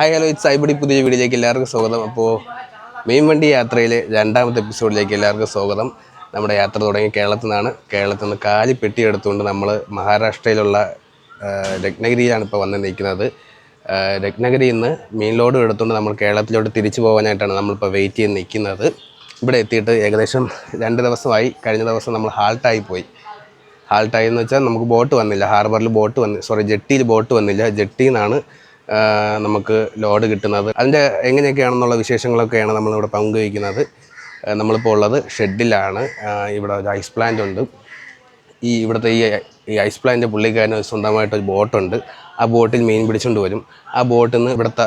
Hi hello it's ഐബടി പുതിയ വീഡിയോയിലേക്ക് എല്ലാവർക്കും സ്വാഗതം. അപ്പോൾ മെയിൻ വണ്ടി യാത്രയിലെ രണ്ടാമത്തെ എപ്പിസോഡിലേക്ക് എല്ലാവർക്കും സ്വാഗതം. നമ്മുടെ യാത്ര തുടങ്ങി കേരളത്തിൽ നിന്ന് കാലി പെട്ടി എടുത്തുകൊണ്ട് നമ്മൾ മഹാരാഷ്ട്രയിലുള്ള രത്നഗിരിയിലാണ് ഇപ്പോൾ വന്ന് നിൽക്കുന്നത്. രത്നഗിരിയിൽ നിന്ന് മീൻ ലോഡ് എടുത്തുകൊണ്ട് നമ്മൾ കേരളത്തിലോട്ട് തിരിച്ചു പോകാനായിട്ടാണ് നമ്മളിപ്പോൾ വെയിറ്റ് ചെയ്ത് നിൽക്കുന്നത്. ഇവിടെ എത്തിയിട്ട് ഏകദേശം 2 ദിവസമായി. കഴിഞ്ഞ ദിവസം നമ്മൾ ഹാൾട്ടായി എന്ന് വെച്ചാൽ നമുക്ക് ബോട്ട് വന്നില്ല, ജെട്ടിയിൽ ബോട്ട് വന്നില്ല. ജെട്ടിയിൽ നിന്നാണ് നമുക്ക് ലോഡ് കിട്ടുന്നത്. അതിൻ്റെ എങ്ങനെയൊക്കെയാണെന്നുള്ള വിശേഷങ്ങളൊക്കെയാണ് നമ്മളിവിടെ പങ്കുവയ്ക്കുന്നത്. നമ്മളിപ്പോൾ ഉള്ളത് ഷെഡിലാണ്. ഇവിടെ ഒരു ഐസ് പ്ലാന്റ് ഉണ്ട്. ഇവിടുത്തെ ഈ ഐസ് പ്ലാന്റ് പുള്ളിക്കാരന് സ്വന്തമായിട്ടൊരു ബോട്ടുണ്ട്. ആ ബോട്ടിൽ മീൻ പിടിച്ചുകൊണ്ട് വരും. ആ ബോട്ടിൽ നിന്ന് ഇവിടുത്തെ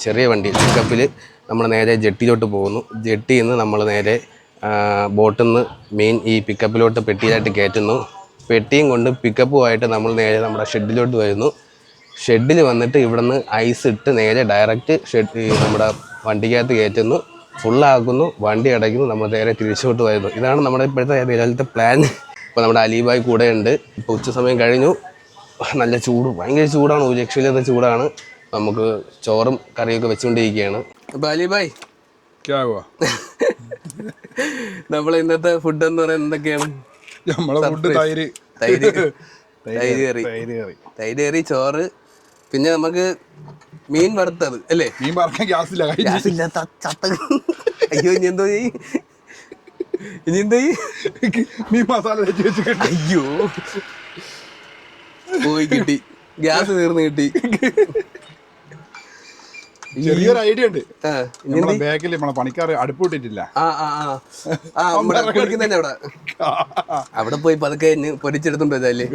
ചെറിയ വണ്ടിയിൽ പിക്കപ്പിൽ നമ്മൾ നേരെ ജെട്ടിയിലോട്ട് പോകുന്നു. ജെട്ടിയിൽ നിന്ന് നമ്മൾ നേരെ ബോട്ടിൽ നിന്ന് മീൻ ഈ പിക്കപ്പിലോട്ട് പെട്ടിയിലായിട്ട് കയറ്റുന്നു. പെട്ടിയും കൊണ്ട് പിക്കപ്പുമായിട്ട് നമ്മൾ നേരെ നമ്മുടെ ഷെഡിലോട്ട് വരുന്നു. ഷെഡിൽ വന്നിട്ട് ഇവിടെ നിന്ന് ഐസ് ഇട്ട് നേരെ ഡയറക്റ്റ് നമ്മുടെ വണ്ടിക്കകത്ത് കയറ്റുന്നു, ഫുള്ളാക്കുന്നു, വണ്ടി അടയ്ക്കുന്നു, നമ്മൾ നേരെ തിരിച്ചോട്ട് വരുന്നു. ഇതാണ് നമ്മുടെ ഇപ്പോഴത്തെ നിലവിലത്തെ പ്ലാൻ. ഇപ്പോൾ നമ്മുടെ അലിബായ് കൂടെ ഉണ്ട്. ഇപ്പോൾ ഉച്ച സമയം കഴിഞ്ഞു. നല്ല ചൂട്, ഭയങ്കര ചൂടാണ്, ഒരു രക്ഷയില്ലാത്ത ചൂടാണ്. നമുക്ക് ചോറും കറിയൊക്കെ വെച്ചുകൊണ്ടിരിക്കുകയാണ്. അപ്പോൾ അലിബായ് നമ്മൾ ഇന്നത്തെ ഫുഡ് എന്ന് പറയുന്നത് എന്തൊക്കെയാണ്? തൈര് കറി, ചോറ്, പിന്നെ നമുക്ക് മീൻ വറുത്തത് അല്ലേ? മീൻ വറുക്കാൻ ഗ്യാസില്ല. അയ്യോ, ഇനി എന്തോ മീൻ മസാല അയ്യോ പോയി കിട്ടി, ഗ്യാസ് തീർന്ന് കിട്ടി. ചെറിയൊരു ഐഡിയ ഉണ്ട്. ബാക്കിൽ നമ്മളെ പണിക്കാർ അടുപ്പിട്ടിട്ടില്ല. അവിടെ പോയി പതുക്കെ പൊരിച്ചെടുത്തോണ്ട് വെച്ചാലേ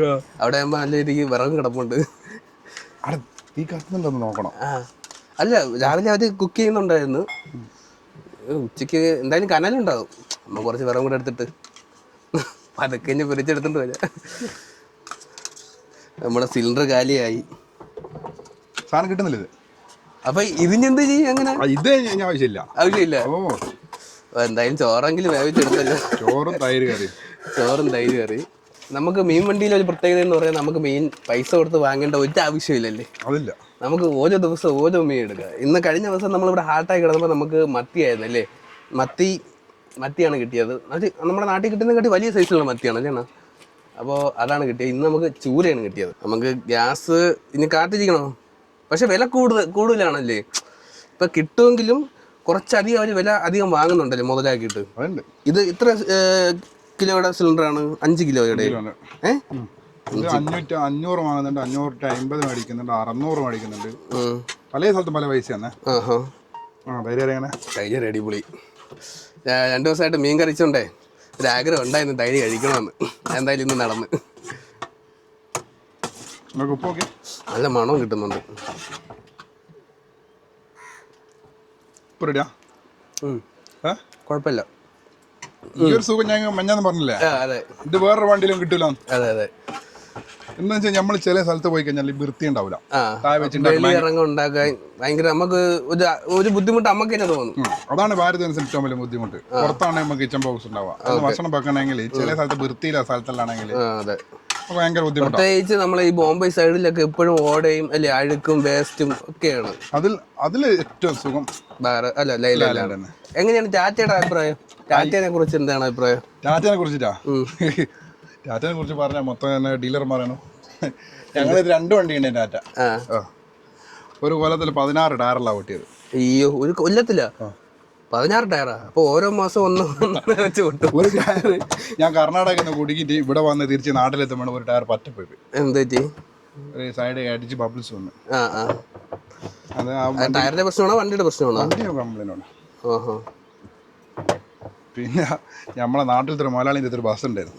അവിടെ ആകുമ്പോ നല്ല രീതിക്ക് വിറകും കിടപ്പുണ്ട്. ഈ കത്തുന്നുണ്ടെന്ന് നോക്കണം. അല്ല, രാവിലെ അവര് കുക്ക് ചെയ്യുന്നുണ്ടായിരുന്നു. ഉച്ചക്ക് എന്തായാലും കനലുണ്ടാവും. നമ്മ കുറച്ച് വിറകും കൂടെ എടുത്തിട്ട് പതുക്കെ പൊരിച്ചെടുത്തോണ്ട് വരാം. നമ്മുടെ സിലിണ്ടർ കാലിയായി, സാധനം കിട്ടുന്നില്ല ഇത്. അപ്പൊ ഇതിനെന്ത് ചെയ്യും? അങ്ങനെ ഇത് ആവശ്യമില്ല. എന്തായാലും ചോറെങ്കിലും വേവിച്ചെടുത്തല്ലോ. ചോറും തൈര് കറി. നമുക്ക് മീൻ വണ്ടിയിൽ ഒരു പ്രത്യേകത എന്ന് പറയാൻ, നമുക്ക് മീൻ പൈസ കൊടുത്ത് വാങ്ങേണ്ട ഒരു ആവശ്യമില്ലല്ലേ. അതില്ല, നമുക്ക് ഓരോ ദിവസം ഓരോ മീൻ എടുക്കുക. ഇന്ന് കഴിഞ്ഞ ദിവസം നമ്മളിവിടെ ഹാർട്ടായി കിടന്നപ്പോൾ നമുക്ക് മത്തിയായിരുന്നു അല്ലേ. മത്തിയാണ് കിട്ടിയത്. അത് നമ്മുടെ നാട്ടിൽ കിട്ടുന്നതിനെക്കാട്ടി വലിയ സൈസിലുള്ള മത്തിയാണ് അല്ലേ. അപ്പോൾ അതാണ് കിട്ടിയത്. ഇന്ന് നമുക്ക് ചൂരയാണ് കിട്ടിയത്. നമുക്ക് ഗ്യാസ് ഇനി കാത്തിരിക്കണോ? പക്ഷെ വില കൂടുതലാണല്ലേ. ഇപ്പം കിട്ടുമെങ്കിലും കുറച്ചധികം അവർ വില അധികം വാങ്ങുന്നുണ്ടല്ലേ മുതലാക്കിയിട്ട്. ഇത് ഇത്ര കിലോയുടെ സിലിണ്ടറാണ്? 5 കിലോയുടെ. 500 വാങ്ങുന്നുണ്ട്, 550 മേടിക്കുന്നുണ്ട്, 600 മേടിക്കുന്നുണ്ട്. പല സ്ഥലത്തും പല പൈസയാണ്. തൈര് അടിപൊളി. 2 ദിവസമായിട്ട് മീൻ കറിച്ചോണ്ടേ ഒരാഗ്രഹം ഉണ്ടായിരുന്നു തൈര് കഴിക്കണമെന്ന്. എന്തായാലും ഇന്ന് നടന്ന്. നല്ല മണവും കിട്ടുന്നുണ്ട്. കുഴപ്പമില്ല. ഈ ഒരു സുഖം ഞാൻ മഞ്ഞാന്ന് പറഞ്ഞില്ലേ, ഇത് വേറൊരു വണ്ടിയിലും കിട്ടൂല. അതെ. എന്താ വെച്ചാൽ നമ്മൾ ചില സ്ഥലത്ത് പോയി കഴിഞ്ഞാൽ വൃത്തി ഉണ്ടാവില്ല. ഉണ്ടാക്കാൻ ഭയങ്കര നമുക്ക് ഒരു ബുദ്ധിമുട്ട് നമുക്ക് തന്നെ തോന്നും. അതാണ് ഭാരതത്തിന് ഏറ്റവും വലിയ ബുദ്ധിമുട്ട്. പുറത്താണെങ്കിൽ നമുക്ക് കിച്ചൺ ബോക്സ് ഉണ്ടാവുക. ഭക്ഷണം വെക്കണമെങ്കിൽ ചില സ്ഥലത്ത് വൃത്തിയില്ല സ്ഥലത്തിലാണെങ്കിൽ ഭയങ്കര ബുദ്ധിമുട്ട്. പ്രത്യേകിച്ച് നമ്മളെ ഈ ബോംബെ സൈഡിലൊക്കെ എപ്പോഴും ഓടയും അല്ലെ അഴുക്കും വേസ്റ്റും ഒക്കെയാണ്. അതിൽ ഏറ്റവും സുഖം ലൈലാൻഡ്. എങ്ങനെയാണ് ടാറ്റയുടെ അഭിപ്രായം? ടാറ്റയെ കുറിച്ച് എന്താണ് അഭിപ്രായം? ടാറ്റയെ കുറിച്ച് പറഞ്ഞാൽ മൊത്തം തന്നെ ഡീലർമാരാണ്. ഞങ്ങളിത് 2 വണ്ടിയുണ്ട് ടാറ്റ. ഒരു കൊല്ലത്തിൽ 16 ടയറിലാണ് ഓട്ടിയത്. അയ്യോ, ഒരു കൊല്ലത്തില്ല 16 ടയറാ? അപ്പൊ ഓരോ മാസം ഒന്ന് വെച്ച് കൊണ്ടു. ഒരു ടയർ ഞാൻ കർണാടകയിൽ നിന്ന് കുടുങ്ങിയിട്ട് ഇവിടെ വന്ന് തിരിച്ച് നാട്ടിലെത്തുമ്പോൾ ഒരു ടയർ പറ്റപ്പോയി. എന്ത് ഒരു സൈഡ് അടിച്ച് ബബിൾസ് വന്നു. ടയറിന്റെ പ്രശ്നമാണോ വണ്ടിയുടെ പ്രശ്നമാണോ? വണ്ടിയുടെ കംപ്ലൈന്റ് ആണ്. പിന്നെ നമ്മളെ നാട്ടിലത്തെ ഒരു മലയാളിൻ്റെ ഒരു ബസ് ഉണ്ടായിരുന്നു.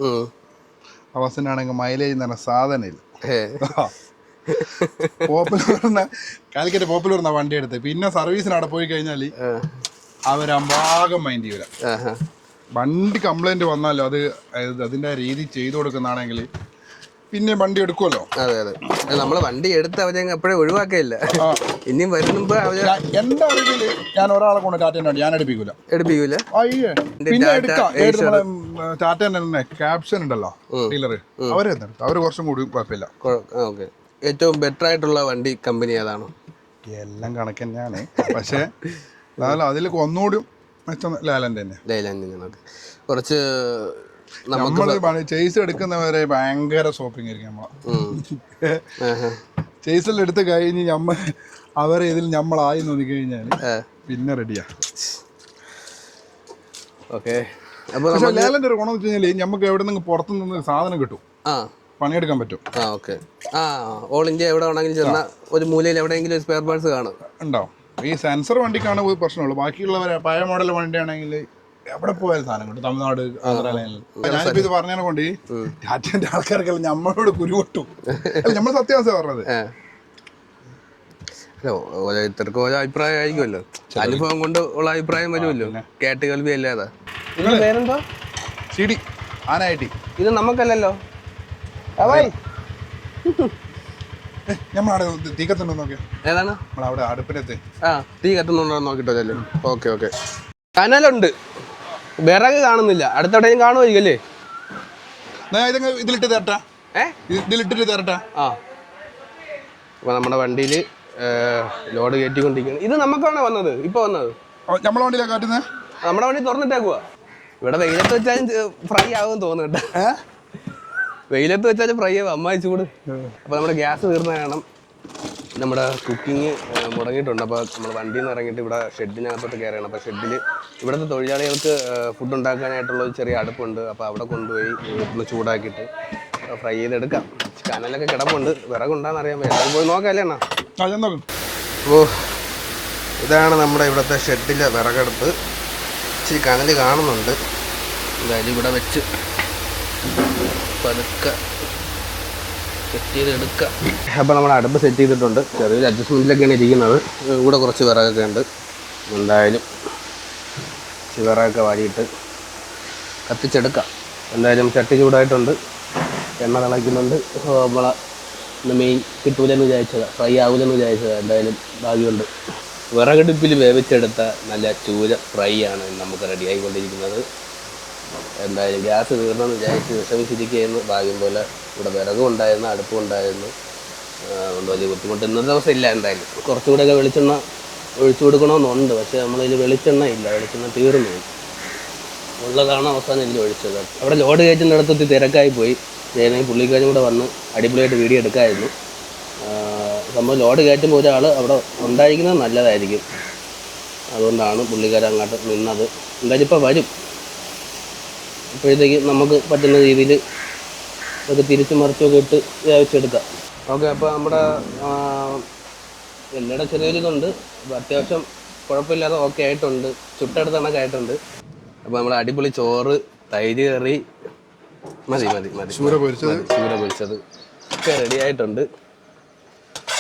ആ ബസ്സിനാണെങ്കിൽ മൈലേജ് എന്ന് പറഞ്ഞ സാധനമില്ല. കാലിക്കറ്റ് പോപ്പുലർ എന്നാ വണ്ടി എടുത്ത്. പിന്നെ സർവീസിന് അവിടെ പോയി കഴിഞ്ഞാൽ അവരമ്പാകം മൈൻഡ് ചെയ്യൂല. വണ്ടി കംപ്ലൈന്റ് വന്നാലോ അതിന്റെ രീതി ചെയ്തു കൊടുക്കുന്നതാണെങ്കിൽ പിന്നെ വണ്ടി എടുക്കുമല്ലോ. അതെ. നമ്മള് വണ്ടി എടുത്ത് അവരെ എപ്പോഴും ഒഴിവാക്കില്ല. ഇനിയും വരുമ്പോ എന്റെ അറിവില് ഞാൻ ഒരാളെ കൊണ്ട് ടാറ്റ ഞാൻ എടുപ്പിക്കൂല. പിന്നെ ടാറ്റ തന്നെ ക്യാപ്ഷൻ ഉണ്ടല്ലോ ഡീലർ, അവര് കുറച്ചും കൂടി കുഴപ്പമില്ല. ഏറ്റവും ബെറ്റർ ആയിട്ടുള്ള വണ്ടി കമ്പനി ഏതാണ്? എല്ലാം കണക്ക് തന്നെയാണ്. പക്ഷേ അതിലൊക്കെ ഒന്നുകൂടി മെച്ചം ലാലൻ്റെ തന്നെ. നമുക്ക് കുറച്ച് നമ്മൾ ചേസ് എടുക്കുന്നവരെ ഭയങ്കര ഷോപ്പിംഗ് ആയിരിക്കും ചേസെല്ലാം എടുത്ത് കഴിഞ്ഞ് അവരെ ഇതിൽ നമ്മളായി നോക്കി കഴിഞ്ഞാൽ പിന്നെ റെഡിയാ. ഓക്കെ. പക്ഷെ ലേലൻ്റെ ഒരു ഗുണം വെച്ച് കഴിഞ്ഞാൽ നമുക്ക് എവിടെ നിന്ന് പുറത്തു നിന്ന് സാധനം കിട്ടും, പണിയെടുക്കാൻ പറ്റും. ഓക്കെ. ഓൾ ഇന്ത്യ എവിടെ വേണമെങ്കിലും ചെന്നാൽ ഒരു മൂലയിൽ എവിടെയെങ്കിലും ഒരു സ്പെയർ പാർട്സ് കാണും, ഉണ്ടാവും. ഈ സെൻസർ വണ്ടിക്കാണ് ഒരു പ്രശ്നമുള്ളൂ. ബാക്കിയുള്ളവരെ പഴയ മോഡൽ വണ്ടിയാണെങ്കിൽ എവിടെ പോയാലും സാധനം കിട്ടും. തമിഴ്നാട്, ആന്ധ്രയിലും. ഞാനിപ്പോ ഇത് പറഞ്ഞതിനെ കൊണ്ട് ടാറ്റേന്റെ ആൾക്കാർക്കെല്ലാം നമ്മളോട് കുരുവട്ടും. നമ്മൾ സത്യാവസ്ഥ പറഞ്ഞത്. ഓരോരുത്തർക്ക് ഓരോ അഭിപ്രായം ആയിരിക്കുമല്ലോ, അനുഭവം കൊണ്ട് ഉള്ള അഭിപ്രായം വരുമല്ലോ, കേട്ട് കേൾവി അല്ലാതെ. പേരെന്തോ? CD ആനായിട്ട്. ഇത് നമുക്കല്ലല്ലോ. നമ്മളവിടെ തീ കത്തുണ്ടോ നോക്കിയാ? ഏതാണ്? നമ്മളവിടെ അടുപ്പിനകത്ത് തീ കത്തുന്നുണ്ടോ നോക്കിട്ടോ. Okay okay. കനലുണ്ട്, വിറക് കാണുന്നില്ല. അടുത്തെവിടെയും കാണുമായിരിക്കും അല്ലേ? ഇതിലിട്ട് തരട്ടാ. ഇതിലിട്ടിട്ട് തരട്ടാ. അപ്പോൾ നമ്മുടെ വണ്ടിയിൽ ലോഡ് കയറ്റിക്കൊണ്ടിരിക്കുകയാണ്. ഇത് നമുക്കാണോ വന്നത്? ഇപ്പോൾ വന്നത് നമ്മളെ വണ്ടിയിലാണ് കാറ്റുന്നത്. നമ്മുടെ വണ്ടി തുറന്നിട്ടേക്കുക. ഇവിടെ വെയിലത്ത് വെച്ചാലും ഫ്രൈ ആകുമെന്ന് തോന്നുന്നു കേട്ടോ. വെയിലത്ത് വെച്ചാലും ഫ്രൈ ആവും, അമ്മായി ചൂട്. അപ്പോൾ നമ്മുടെ ഗ്യാസ് തീർന്ന കാരണം നമ്മുടെ കുക്കിങ് മുടങ്ങിയിട്ടുണ്ട്. അപ്പോൾ നമ്മൾ വണ്ടിയിൽ നിന്ന് ഇറങ്ങിയിട്ട് ഇവിടെ ഷെഡിനകത്തോട്ട് കയറുകയാണ്. അപ്പോൾ ഷെഡിൽ ഇവിടുത്തെ തൊഴിലാളികൾക്ക് ഫുഡ് ഉണ്ടാക്കാനായിട്ടുള്ള ഒരു ചെറിയ അടുപ്പുണ്ട്. അപ്പോൾ അവിടെ കൊണ്ടുപോയി ഒന്ന് ചൂടാക്കിയിട്ട് ഫ്രൈ ചെയ്തെടുക്കാം. കനലൊക്കെ കിടപ്പുണ്ട്, വിറകുണ്ടാന്ന് അറിയാൻ പറ്റും. പോയി നോക്കാമല്ലേ അണ്ണാ? അപ്പോൾ ഇതാണ് നമ്മുടെ ഇവിടുത്തെ ഷെഡിലെ വിറകടുപ്പ്. ഇച്ചിരി കനൽ കാണുന്നുണ്ട്. എന്തായാലും ഇവിടെ വെച്ച് പതുക്കെ സെറ്റ് ചെയ്തെടുക്കാം. അപ്പോൾ നമ്മൾ അടുപ്പ് സെറ്റ് ചെയ്തിട്ടുണ്ട്. ചെറിയൊരു അഡ്ജസ്റ്റ്മെൻറ്റിലൊക്കെയാണ് ഇരിക്കുന്നത്. ഇവിടെ കുറച്ച് വിറകൊക്കെ ഉണ്ട്. എന്തായാലും വിറകൊക്കെ വാരിയിട്ട് കത്തിച്ചെടുക്കാം. എന്തായാലും ചട്ടി ചൂടായിട്ടുണ്ട്, എണ്ണ തിളയ്ക്കുന്നുണ്ട്. നമ്മളെ മെയിൻ കിട്ടൂലെന്ന് വിചാരിച്ചതാണ്, ഫ്രൈ ആവില്ലെന്ന് വിചാരിച്ചതാണ്. എന്തായാലും ഭാഗ്യമുണ്ട്. വിറകടുപ്പിൽ വേവിച്ചെടുത്ത നല്ല ചൂര ഫ്രൈ ആണ് നമുക്ക് റെഡി ആയിക്കൊണ്ടിരിക്കുന്നത്. എന്തായാലും ഗ്യാസ് തീർന്നെന്ന് വിചാരിച്ച് വിഷമിച്ചിരിക്കുകയെന്ന്. ഭാഗ്യം പോലെ ഇവിടെ വിറകും ഉണ്ടായിരുന്നു, അടുപ്പും ഉണ്ടായിരുന്നു. അതുകൊണ്ട് വലിയ ബുദ്ധിമുട്ട് ഇന്നത്തെ ദിവസം ഇല്ല. എന്തായാലും കുറച്ചുകൂടെയൊക്കെ വെളിച്ചെണ്ണ ഒഴിച്ചു കൊടുക്കണമെന്നുണ്ട്. പക്ഷേ നമ്മളിതിൽ വെളിച്ചെണ്ണ ഇല്ല, വെളിച്ചെണ്ണ തീർന്നു. ഉള്ളതാണ് അവസാനം ഇതിൽ ഒഴിച്ചത്. അവിടെ ലോഡ് കയറ്റുന്നിടത്തെത്തി തിരക്കായി പോയി. ഞാനെങ്കിൽ പുള്ളിക്കാരും കൂടെ വന്ന് അടിപൊളിയായിട്ട് വീഡിയോ എടുക്കാമായിരുന്നു. നമ്മൾ ലോഡ് കയറ്റുമ്പോൾ ഒരാൾ അവിടെ ഉണ്ടായിരിക്കുന്നത് നല്ലതായിരിക്കും. അതുകൊണ്ടാണ് പുള്ളിക്കാരൻ അങ്ങോട്ട് നിന്നത്. എന്തായാലും ഇപ്പോൾ വരും. അപ്പോഴത്തേക്ക് നമുക്ക് പറ്റുന്ന രീതിയിൽ അതൊക്കെ തിരിച്ചു മറിച്ചൊക്കെ ഇട്ട് വേവിച്ചെടുക്കാം. ഓക്കെ. അപ്പോൾ നമ്മുടെ എല്ലായുടെ ചെറിയൊരിതുണ്ട്. അപ്പോൾ അത്യാവശ്യം കുഴപ്പമില്ലാതെ ഓക്കെ ആയിട്ടുണ്ട്, ചുട്ടെടുത്ത കണക്ക് ആയിട്ടുണ്ട്. അപ്പോൾ നമ്മൾ അടിപൊളി ചോറ്, തൈര് കറി, മതി മതി മതി ചൂര പൊരിച്ചത് ഒക്കെ റെഡി ആയിട്ടുണ്ട്.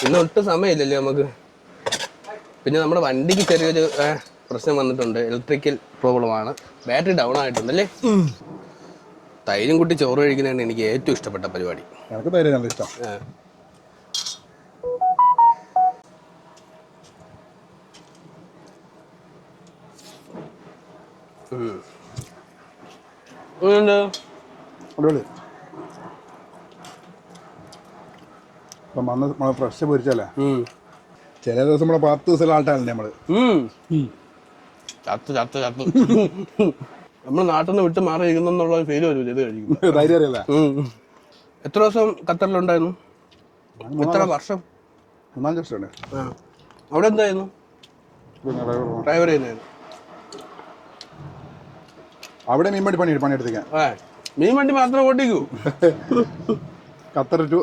ഇന്ന് ഒട്ടും സമയമില്ലല്ലോ നമുക്ക്. പിന്നെ നമ്മുടെ വണ്ടിക്ക് ചെറിയൊരു പ്രശ്നം വന്നിട്ടുണ്ട്, ഇലക്ട്രിക്കൽ പ്രോബ്ലമാണ്. ബാറ്ററി ഡൗൺ ആയിട്ടുണ്ടല്ലേ. തൈരും കുട്ടി ചോറ് കഴിക്കുന്നതാണ് എനിക്ക് ഏറ്റവും ഇഷ്ടപ്പെട്ട പരിപാടി. എനിക്ക് തൈര് നല്ല ഇഷ്ടം. ഇപ്പം വന്ന് നമ്മള് ഫ്രഷ് പൊരിച്ചല്ലേ. ചില ദിവസം നമ്മളെ 10 ദിവസം ആൾട്ടാണല്ലേ നമ്മള്. നമ്മൾ നാട്ടിൽ നിന്ന് വിട്ട് മാറിയിരിക്കുന്നുള്ള ഫീൽ വരും ഇത് കഴിക്കും. ധൈര്യമല്ല. എത്ര ദിവസം ഖത്തറിലുണ്ടായിരുന്നു? എത്ര വർഷം? 3-4 വർഷം. അവിടെ എന്തായിരുന്നു? ഡ്രൈവർ ചെയ്യുന്നതായിരുന്നു. അവിടെ മീൻവണ്ടി പണിയെടുത്തേക്കാൻ. മീൻ വണ്ടി മാത്രം ഓട്ടിക്കൂ. Qatar to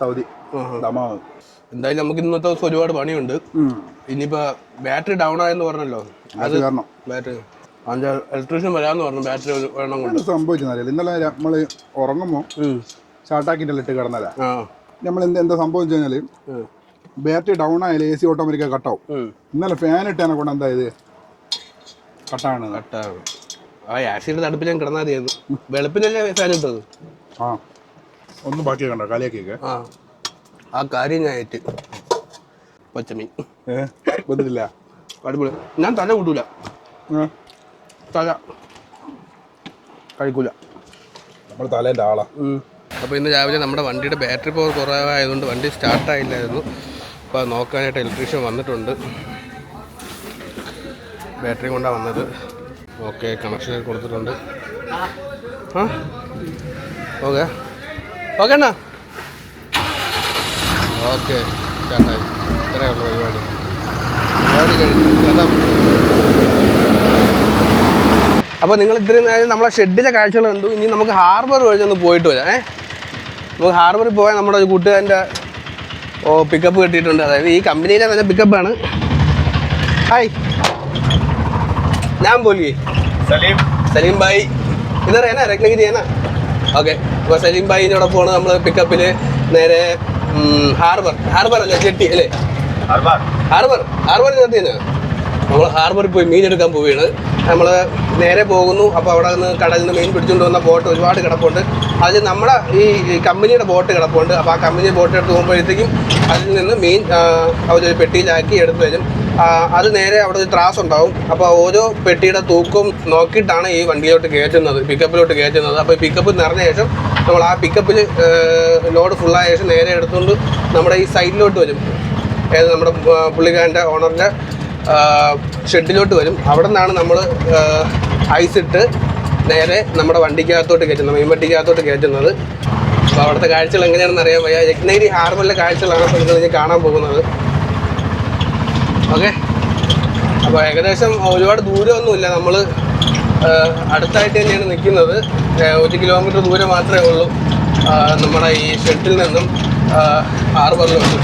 Saudi Dammam. എന്തായാലും നമുക്ക് ഇന്നത്തെ ദിവസം ഒരുപാട് പണിയുണ്ട്. ഇനിയിപ്പോ ബാറ്ററി ഡൗൺ ആയെന്ന് പറഞ്ഞല്ലോ, അത് കാരണം ബാറ്ററി ഇലക്ട്രീഷ്യൻ വരാന്ന് പറഞ്ഞു. ബാറ്ററി വേണം കൊണ്ട് സംഭവിച്ചെന്നറിയില്ല. ഇന്നലെ നമ്മള് ഉറങ്ങുമ്പോ സ്റ്റാർട്ടാക്കിന്റെ ഇട്ട് കിടന്നല്ല. നമ്മൾ എന്താ സംഭവിച്ചു കഴിഞ്ഞാല് ബാറ്ററി ഡൗൺ ആയാലും AC ഓട്ടോമാറ്റിക്കായി കട്ടാവും. ഇന്നലെ ഫാൻ ഇട്ടാനെ കൊണ്ട് എന്തായത് കട്ടാണ്. ആസിഡ് തടുപ്പിൽ ഞാൻ കിടന്നാൽ മതിയായിരുന്നു. വെളുപ്പിനല്ലേ ഫാൻ ഇട്ടത്. ഒന്നും ബാക്കി കണ്ടോ കാലിയാക്കിയൊക്കെ. ആ കാര്യം ഞാൻ ഏറ്റ്. പച്ചമീൻ ബന്ധമില്ല, അടിപൊളി. ഞാൻ തല കൂട്ടൂല, തല കഴിക്കൂല. നമ്മൾ തലേൻ്റെ ആളാ. അപ്പോൾ ഇന്ന് രാവിലെ നമ്മുടെ വണ്ടിയുടെ ബാറ്ററി പവർ കുറവായതുകൊണ്ട് വണ്ടി സ്റ്റാർട്ടായില്ലായിരുന്നു. അപ്പോൾ നോക്കാനായിട്ട് ഇലക്ട്രീഷ്യൻ വന്നിട്ടുണ്ട്. ബാറ്ററി കൊണ്ടാണ് വന്നത്. ഓക്കെ, കണക്ഷൻ കൊടുത്തിട്ടുണ്ട്. ആ ഓക്കെ ഓക്കെ അണ്ണാ. ഓക്കെ ചേട്ടായി, ഇത്രയേ ഉള്ളൂ പരിപാടി. അപ്പോൾ നിങ്ങൾ ഇത്രയും നേരം നമ്മളെ ഷെഡിലെ കാഴ്ചകൾ കണ്ടു. ഇനി നമുക്ക് ഹാർബർ വഴി ഒന്ന് പോയിട്ട് വരാം. നമുക്ക് ഹാർബറിൽ പോയാൽ നമ്മുടെ ഒരു കൂട്ടുകാരൻ്റെ പിക്കപ്പ് കിട്ടിയിട്ടുണ്ട്. അതായത് ഈ കമ്പനിയിലെ നല്ല പിക്കപ്പാണ്. ഹായ്, ഞാൻ बोलिए സലീം ഭായി. ഇതർ ഏനാ രത്നഗിരി ഏനാ? ഓക്കെ, അപ്പോൾ സലീം ഭായിനോടൊപ്പമാണ് നമ്മൾ പിക്കപ്പിൽ നേരെ ഹാർബർ അല്ലേ, ജെട്ടി അല്ലേ? ഹാർബർ ചേർത്തിന് നമ്മൾ ഹാർബറിൽ പോയി മീൻ എടുക്കാൻ പോവുകയാണ്. നമ്മൾ നേരെ പോകുന്നു. അപ്പോൾ അവിടെ നിന്ന് കടലിൽ നിന്ന് മീൻ പിടിച്ചുകൊണ്ട് വന്ന ബോട്ട് ഒരുപാട് കിടപ്പുണ്ട്. അതിൽ നമ്മുടെ ഈ കമ്പനിയുടെ ബോട്ട് കിടപ്പുണ്ട്. അപ്പോൾ ആ കമ്പനി ബോട്ട് എടുത്ത് പോകുമ്പോഴത്തേക്കും അതിൽ നിന്ന് മീൻ അവർ പെട്ടിയിലാക്കി എടുത്ത് വരും. അത് നേരെ അവിടെ ഒരു ത്രാസ് ഉണ്ടാവും. അപ്പോൾ ഓരോ പെട്ടിയുടെ തൂക്കം നോക്കിയിട്ടാണ് ഈ വണ്ടിയിലോട്ട് കയറ്റുന്നത്, പിക്കപ്പിലോട്ട് കയറ്റുന്നത്. അപ്പോൾ ഈ പിക്കപ്പ് നിറഞ്ഞ ശേഷം നമ്മൾ ആ പിക്കപ്പിൽ ലോഡ് ഫുള്ളായ ശേഷം നേരെ എടുത്തുകൊണ്ട് നമ്മുടെ ഈ സൈഡിലോട്ട് വരും. നമ്മുടെ പുള്ളിക്കാരൻ്റെ ഓണറിൻ്റെ ഷെഡിലോട്ട് വരും. അവിടെ നിന്നാണ് നമ്മൾ ഐസിട്ട് നേരെ നമ്മുടെ വണ്ടിക്കകത്തോട്ട് കയറ്റുന്നത്, മീൻ വണ്ടിക്കകത്തോട്ട് കയറ്റുന്നത്. അപ്പോൾ അവിടുത്തെ കാഴ്ചകൾ എങ്ങനെയാണെന്ന് അറിയാൻ വയ്യ. രത്നഗിരി ഹാർബറിലെ കാഴ്ചകളാണ് ഇപ്പോൾ നിങ്ങൾ ഇനി കാണാൻ പോകുന്നത്. ഓക്കെ, അപ്പോൾ ഏകദേശം ഒരുപാട് ദൂരമൊന്നുമില്ല. നമ്മൾ അടുത്തായിട്ട് തന്നെയാണ് നിൽക്കുന്നത്. 1 കിലോമീറ്റർ ദൂരം മാത്രമേ ഉള്ളൂ നമ്മുടെ ഈ ഷെഡിൽ നിന്നും ഹാർബറിലോട്ട്.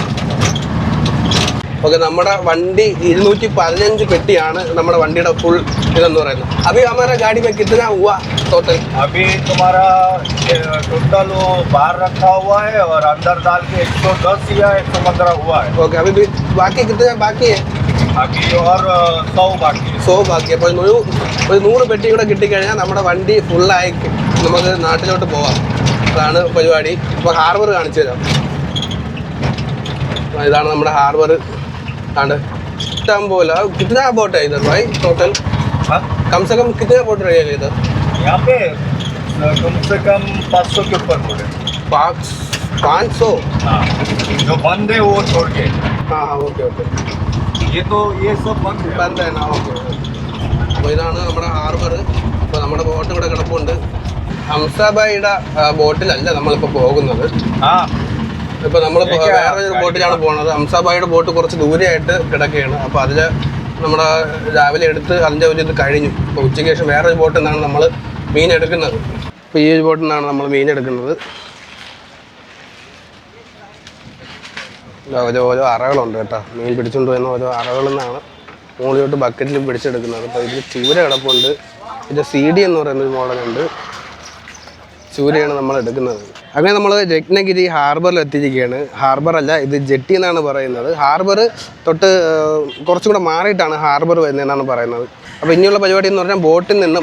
ഓക്കെ, നമ്മുടെ വണ്ടി 215 പെട്ടിയാണ് നമ്മുടെ വണ്ടിയുടെ ഫുൾ ഇതെന്ന് പറയുന്നത്. अभी हमारा गाड़ी में कितना हुआ टोटल? अभी तुम्हारा टोटल वो बाहर रखा हुआ है और अंदर डाल के 110 या 115 हुआ है. ओके, अभी बाकी कितना बाकी है? अभी और 100 बाकी है. 100 ബാക്കി. അപ്പോൾ ഒരു 100 പെട്ടി കൂടെ കിട്ടിക്കഴിഞ്ഞാൽ നമ്മുടെ വണ്ടി ഫുള്ളായി നമുക്ക് നാട്ടിലോട്ട് പോവാം. അതാണ് പരിപാടി. അപ്പോൾ ഹാർബർ കാണിച്ചു തരാം. ഇതാണ് നമ്മുടെ ഹാർബർ. ആണ് इतना बोला कितना बोट है इधर भाई टोटल? कम से कम कितने बोट रहेगा इधर? यहाँ पे कम से कम 500 के ऊपर बोट है. 500? हाँ, जो बंद है वो छोड़ के. हाँ हाँ, ओके ओके. ये सब बंद है ना? ഓക്കെ. അപ്പോൾ ഇതാണ് നമ്മുടെ ഹാർബർ. അപ്പോൾ നമ്മുടെ ബോട്ട് ഇവിടെ കിടപ്പുണ്ട്. ഹംസാബായിയുടെ ബോട്ടിലല്ല നമ്മളിപ്പോൾ പോകുന്നത്. ഇപ്പോൾ നമ്മൾ വേറൊരു ബോട്ടിലാണ് പോകുന്നത്. ഹംസാബായിയുടെ ബോട്ട് കുറച്ച് ദൂരെയായിട്ട് കിടക്കുകയാണ്. അപ്പോൾ അതിൽ നമ്മുടെ രാവിലെ എടുത്ത് അതിൻ്റെ ഒരു ഇത് കഴിഞ്ഞു. അപ്പോൾ ഉച്ചയ്ക്ക് ശേഷം വേറൊരു ബോട്ടിൽ നിന്നാണ് നമ്മൾ മീൻ എടുക്കുന്നത്. അപ്പോൾ ഈ ഒരു ബോട്ടിൽ നിന്നാണ് നമ്മൾ മീൻ എടുക്കുന്നത്. ഓരോ അറകളുണ്ട് കേട്ടോ. മീൻ പിടിച്ചുകൊണ്ട് വരുന്ന ഓരോ അറകളിൽ നിന്നാണ് മുകളിലോട്ട് ബക്കറ്റിൽ പിടിച്ചെടുക്കുന്നത്. അപ്പോൾ ഇതിൽ ചൂര കിടപ്പുണ്ട്. ഇത് CD എന്ന് പറയുന്നൊരു മോഡലുണ്ട്. ചൂരയാണ് നമ്മൾ എടുക്കുന്നത്. അങ്ങനെ നമ്മൾ രത്നഗിരി ഹാർബറിൽ എത്തിയിരിക്കുകയാണ്. ഹാർബറല്ല, ഇത് ജെട്ടി എന്നാണ് പറയുന്നത്. ഹാർബർ തൊട്ട് കുറച്ചും കൂടെ മാറിയിട്ടാണ് ഹാർബർ വരുന്നതെന്നാണ് പറയുന്നത്. അപ്പോൾ ഇനിയുള്ള പരിപാടി എന്ന് പറഞ്ഞാൽ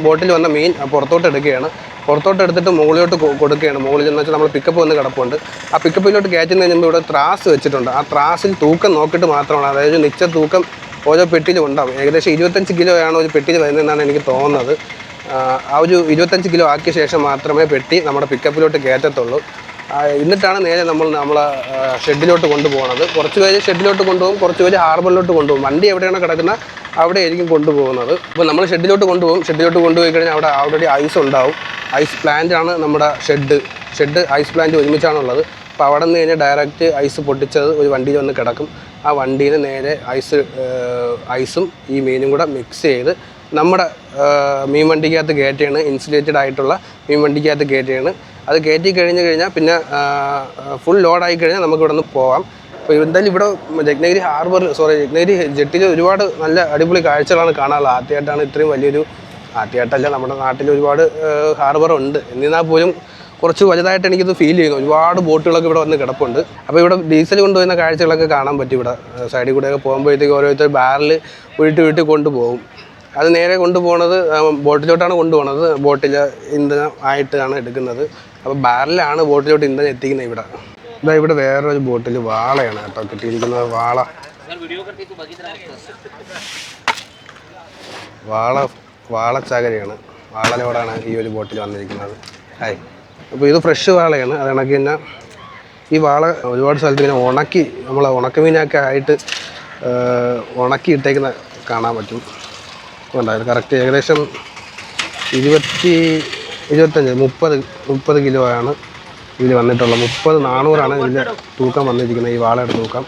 ബോട്ടിൽ വന്ന മീൻ പുറത്തോട്ട് എടുക്കുകയാണ്. പുറത്തോട്ട് എടുത്തിട്ട് മുകളിലോട്ട് കൊടുക്കുകയാണ്. മുകളിൽ എന്ന് വെച്ചാൽ നമ്മൾ പിക്കപ്പ് വന്ന് കിടപ്പുണ്ട്. ആ പിക്കപ്പിലോട്ട് കയറ്റുന്നതിന് മുമ്പ് ഇവിടെ ത്രാസ് വെച്ചിട്ടുണ്ട്. ആ ത്രാസിൽ തൂക്കം നോക്കിയിട്ട് മാത്രമാണ്, അതായത് നിശ്ചിത തൂക്കം ഓരോ പെട്ടിയിലും ഉണ്ടാവും. ഏകദേശം 25 കിലോയാണ് ഒരു പെട്ടിയിൽ വരുന്നതെന്നാണ് എനിക്ക് തോന്നുന്നത്. ആ ഒരു 25 കിലോ ആക്കിയ ശേഷം മാത്രമേ പെട്ടി നമ്മുടെ പിക്കപ്പിലോട്ട് കയറ്റത്തുള്ളൂ. എന്നിട്ടാണ് നേരെ നമ്മളെ ഷെഡിലോട്ട് കൊണ്ടുപോകുന്നത്. കുറച്ച് പേര് ഷെഡിലോട്ട് കൊണ്ടുപോകും, കുറച്ച് പേര് ഹാർബറിലോട്ട് കൊണ്ടുപോകും. വണ്ടി എവിടെയാണ് കിടക്കുന്നത് അവിടെ ആയിരിക്കും കൊണ്ടുപോകുന്നത്. അപ്പോൾ നമ്മൾ ഷെഡിലോട്ട് കൊണ്ടുപോകും. ഷെഡിലോട്ട് കൊണ്ടുപോയി കഴിഞ്ഞാൽ അവിടെ ഓൾറെഡി ഐസ് ഉണ്ടാവും. ഐസ് പ്ലാന്റാണ് നമ്മുടെ ഷെഡ് ഐസ് പ്ലാന്റ് ഒരുമിച്ചാണുള്ളത്. അപ്പോൾ അവിടെ നിന്ന് കഴിഞ്ഞാൽ ഡയറക്റ്റ് ഐസ് പൊട്ടിച്ചത് ഒരു വണ്ടിയിൽ വന്ന് കിടക്കും. ആ വണ്ടിയിൽ നേരെ ഐസും ഈ മീനും കൂടെ മിക്സ് ചെയ്ത് നമ്മുടെ മീൻ വണ്ടിക്കകത്ത് കയറ്റിയാണ്, ഇൻസുലേറ്റഡ് ആയിട്ടുള്ള മീൻ വണ്ടിക്കകത്ത് കയറ്റിയാണ്. അത് കയറ്റി കഴിഞ്ഞാൽ പിന്നെ ഫുൾ ലോഡായി കഴിഞ്ഞാൽ നമുക്ക് ഇവിടെ നിന്ന് പോകാം. അപ്പോൾ എന്തായാലും ഇവിടെ രത്നഗിരി ജെട്ടിയിൽ ഒരുപാട് നല്ല അടിപൊളി കാഴ്ചകളാണ് കാണാനുള്ളത്. ആദ്യമായിട്ടാണ് ഇത്രയും വലിയൊരു, ആദ്യമായിട്ടല്ല, നമ്മുടെ നാട്ടിൽ ഒരുപാട് ഹാർബറുണ്ട്. എന്നിരുന്നാൽ പോലും കുറച്ച് വലുതായിട്ട് എനിക്കിത് ഫീൽ ചെയ്യുന്നു. ഒരുപാട് ബോട്ടുകളൊക്കെ ഇവിടെ വന്ന് കിടപ്പുണ്ട്. അപ്പോൾ ഇവിടെ ഡീസൽ കൊണ്ടുവരുന്ന കാഴ്ചകളൊക്കെ കാണാൻ പറ്റും. ഇവിടെ സൈഡിൽ കൂടെയൊക്കെ പോകുമ്പോഴത്തേക്ക് ഓരോരുത്തർ ബാരൽ വീട്ടിൽ കൊണ്ടുപോകും. അത് നേരെ കൊണ്ടുപോകുന്നത് ബോട്ടിലോട്ടാണ് കൊണ്ടുപോകുന്നത്. ബോട്ടിൽ ഇന്ധനം ആയിട്ടാണ് എടുക്കുന്നത്. അപ്പോൾ ബാരലാണ് ബോട്ടിലോട്ട് ഇന്ധനം എത്തിക്കുന്നത്. ഇവിടെ വേറൊരു ബോട്ടിൽ വാളയാണ് കേട്ടോ കിട്ടിയിരിക്കുന്നത്. വാളച്ചാകരയാണ്. വാളലോടാണ് ഈ ഒരു ബോട്ടിൽ വന്നിരിക്കുന്നത്. ഹായ്. അപ്പോൾ ഇത് ഫ്രഷ് വാളയാണ്. അത് കണക്ക് തന്നെ ഈ വാള ഒരുപാട് സ്ഥലത്ത് ഇങ്ങനെ ഉണക്കി നമ്മൾ ഉണക്കമീനൊക്കെ ആയിട്ട് ഉണക്കി ഇട്ടേക്കുന്ന കാണാൻ പറ്റും. ഉണ്ടായത് കറക്റ്റ് ഏകദേശം 30 കിലോ ആണ് ഇതിൽ വന്നിട്ടുള്ളത്. 30-400 ഇതിൻ്റെ തൂക്കം വന്നിരിക്കുന്നത്, ഈ വാളയുടെ തൂക്കം.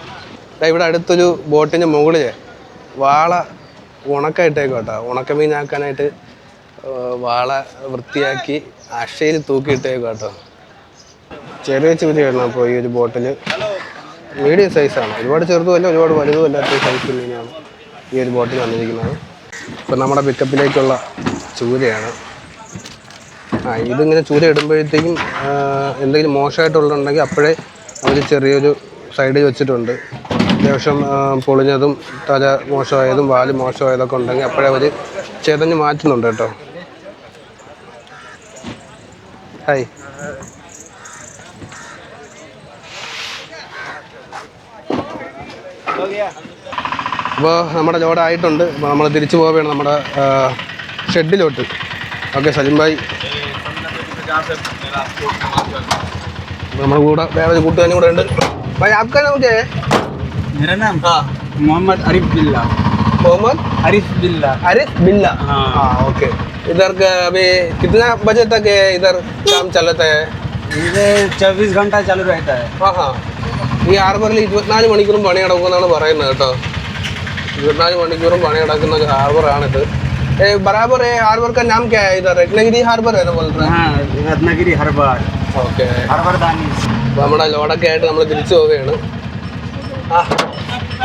ഇവിടെ അടുത്തൊരു ബോട്ടിൻ്റെ മുകളിൽ വാള ഉണക്കായിട്ടേക്കും കേട്ടോ. ഉണക്കമീനാക്കാനായിട്ട് വാള വൃത്തിയാക്കി അക്ഷയിൽ തൂക്കിയിട്ടേക്കും കേട്ടോ. ചെറിയ ചൂരയാണ് അപ്പോൾ ഈ ഒരു ബോട്ടിൽ. മീഡിയം സൈസാണ്, ഒരുപാട് ചെറുതുമല്ല ഒരുപാട് വലുതുമല്ല, അത്രയും സൈസ് മീനാണ് ഈ ഒരു ബോട്ടിൽ വന്നിരിക്കുന്നത്. ഇപ്പം നമ്മുടെ പിക്കപ്പിലേക്കുള്ള ചൂരയാണ്. ഇതിങ്ങനെ ചൂര ഇടുമ്പോഴത്തേക്കും എന്തെങ്കിലും മോശമായിട്ടുള്ളുണ്ടെങ്കിൽ അപ്പോഴേ അവർ ചെറിയൊരു സൈഡിൽ വെച്ചിട്ടുണ്ട്. അത്യാവശ്യം പൊളിഞ്ഞതും തല മോശമായതും വാല് മോശമായതൊക്കെ ഉണ്ടെങ്കിൽ അപ്പോഴേ അവർ ചെതഞ്ഞ് മാറ്റുന്നുണ്ട് കേട്ടോ. ഹായ്. അപ്പോൾ നമ്മുടെ ലോഡായിട്ടുണ്ട്. അപ്പോൾ നമ്മൾ തിരിച്ചു പോവുകയാണ് നമ്മുടെ ഷെഡിലോട്ട്. ഓക്കെ സലിം ഭായി, നമ്മുടെ കൂടെ വേറെ കൂട്ടുകാരും കൂടെ ഉണ്ട്. ഭായി ആപ്കാ നാം ക്യാ ഹൈ? मेरा नाम मोहम्मद आरिफ बिल्ला। मोहम्मद आरिफ बिल्ला। आरिफ बिल्ला। हाँ ओके। इधर का अभी कितना बजे तक इधर काम चलता है? इधर 24 घंटा चालू रहता है। हाँ हाँ, ഈ ഹാർബറിൽ 24 മണിക്കൂറും പണി നടക്കുമെന്നാണ് പറയുന്നത് കേട്ടോ. 24 മണിക്കൂറും പണി നടക്കുന്ന ഒരു ഹാർബറാണിത്. बराबर है हार्बर का नाम क्या है इधर? रत्नागिरी हार्बर है ना बोल रहे हैं? हाँ, Ratnagiri harbour. Okay, harbour Danish. അപ്പോൾ നമ്മുടെ ലോഡൊക്കെ ആയിട്ട് നമ്മൾ തിരിച്ചു പോവുകയാണ്.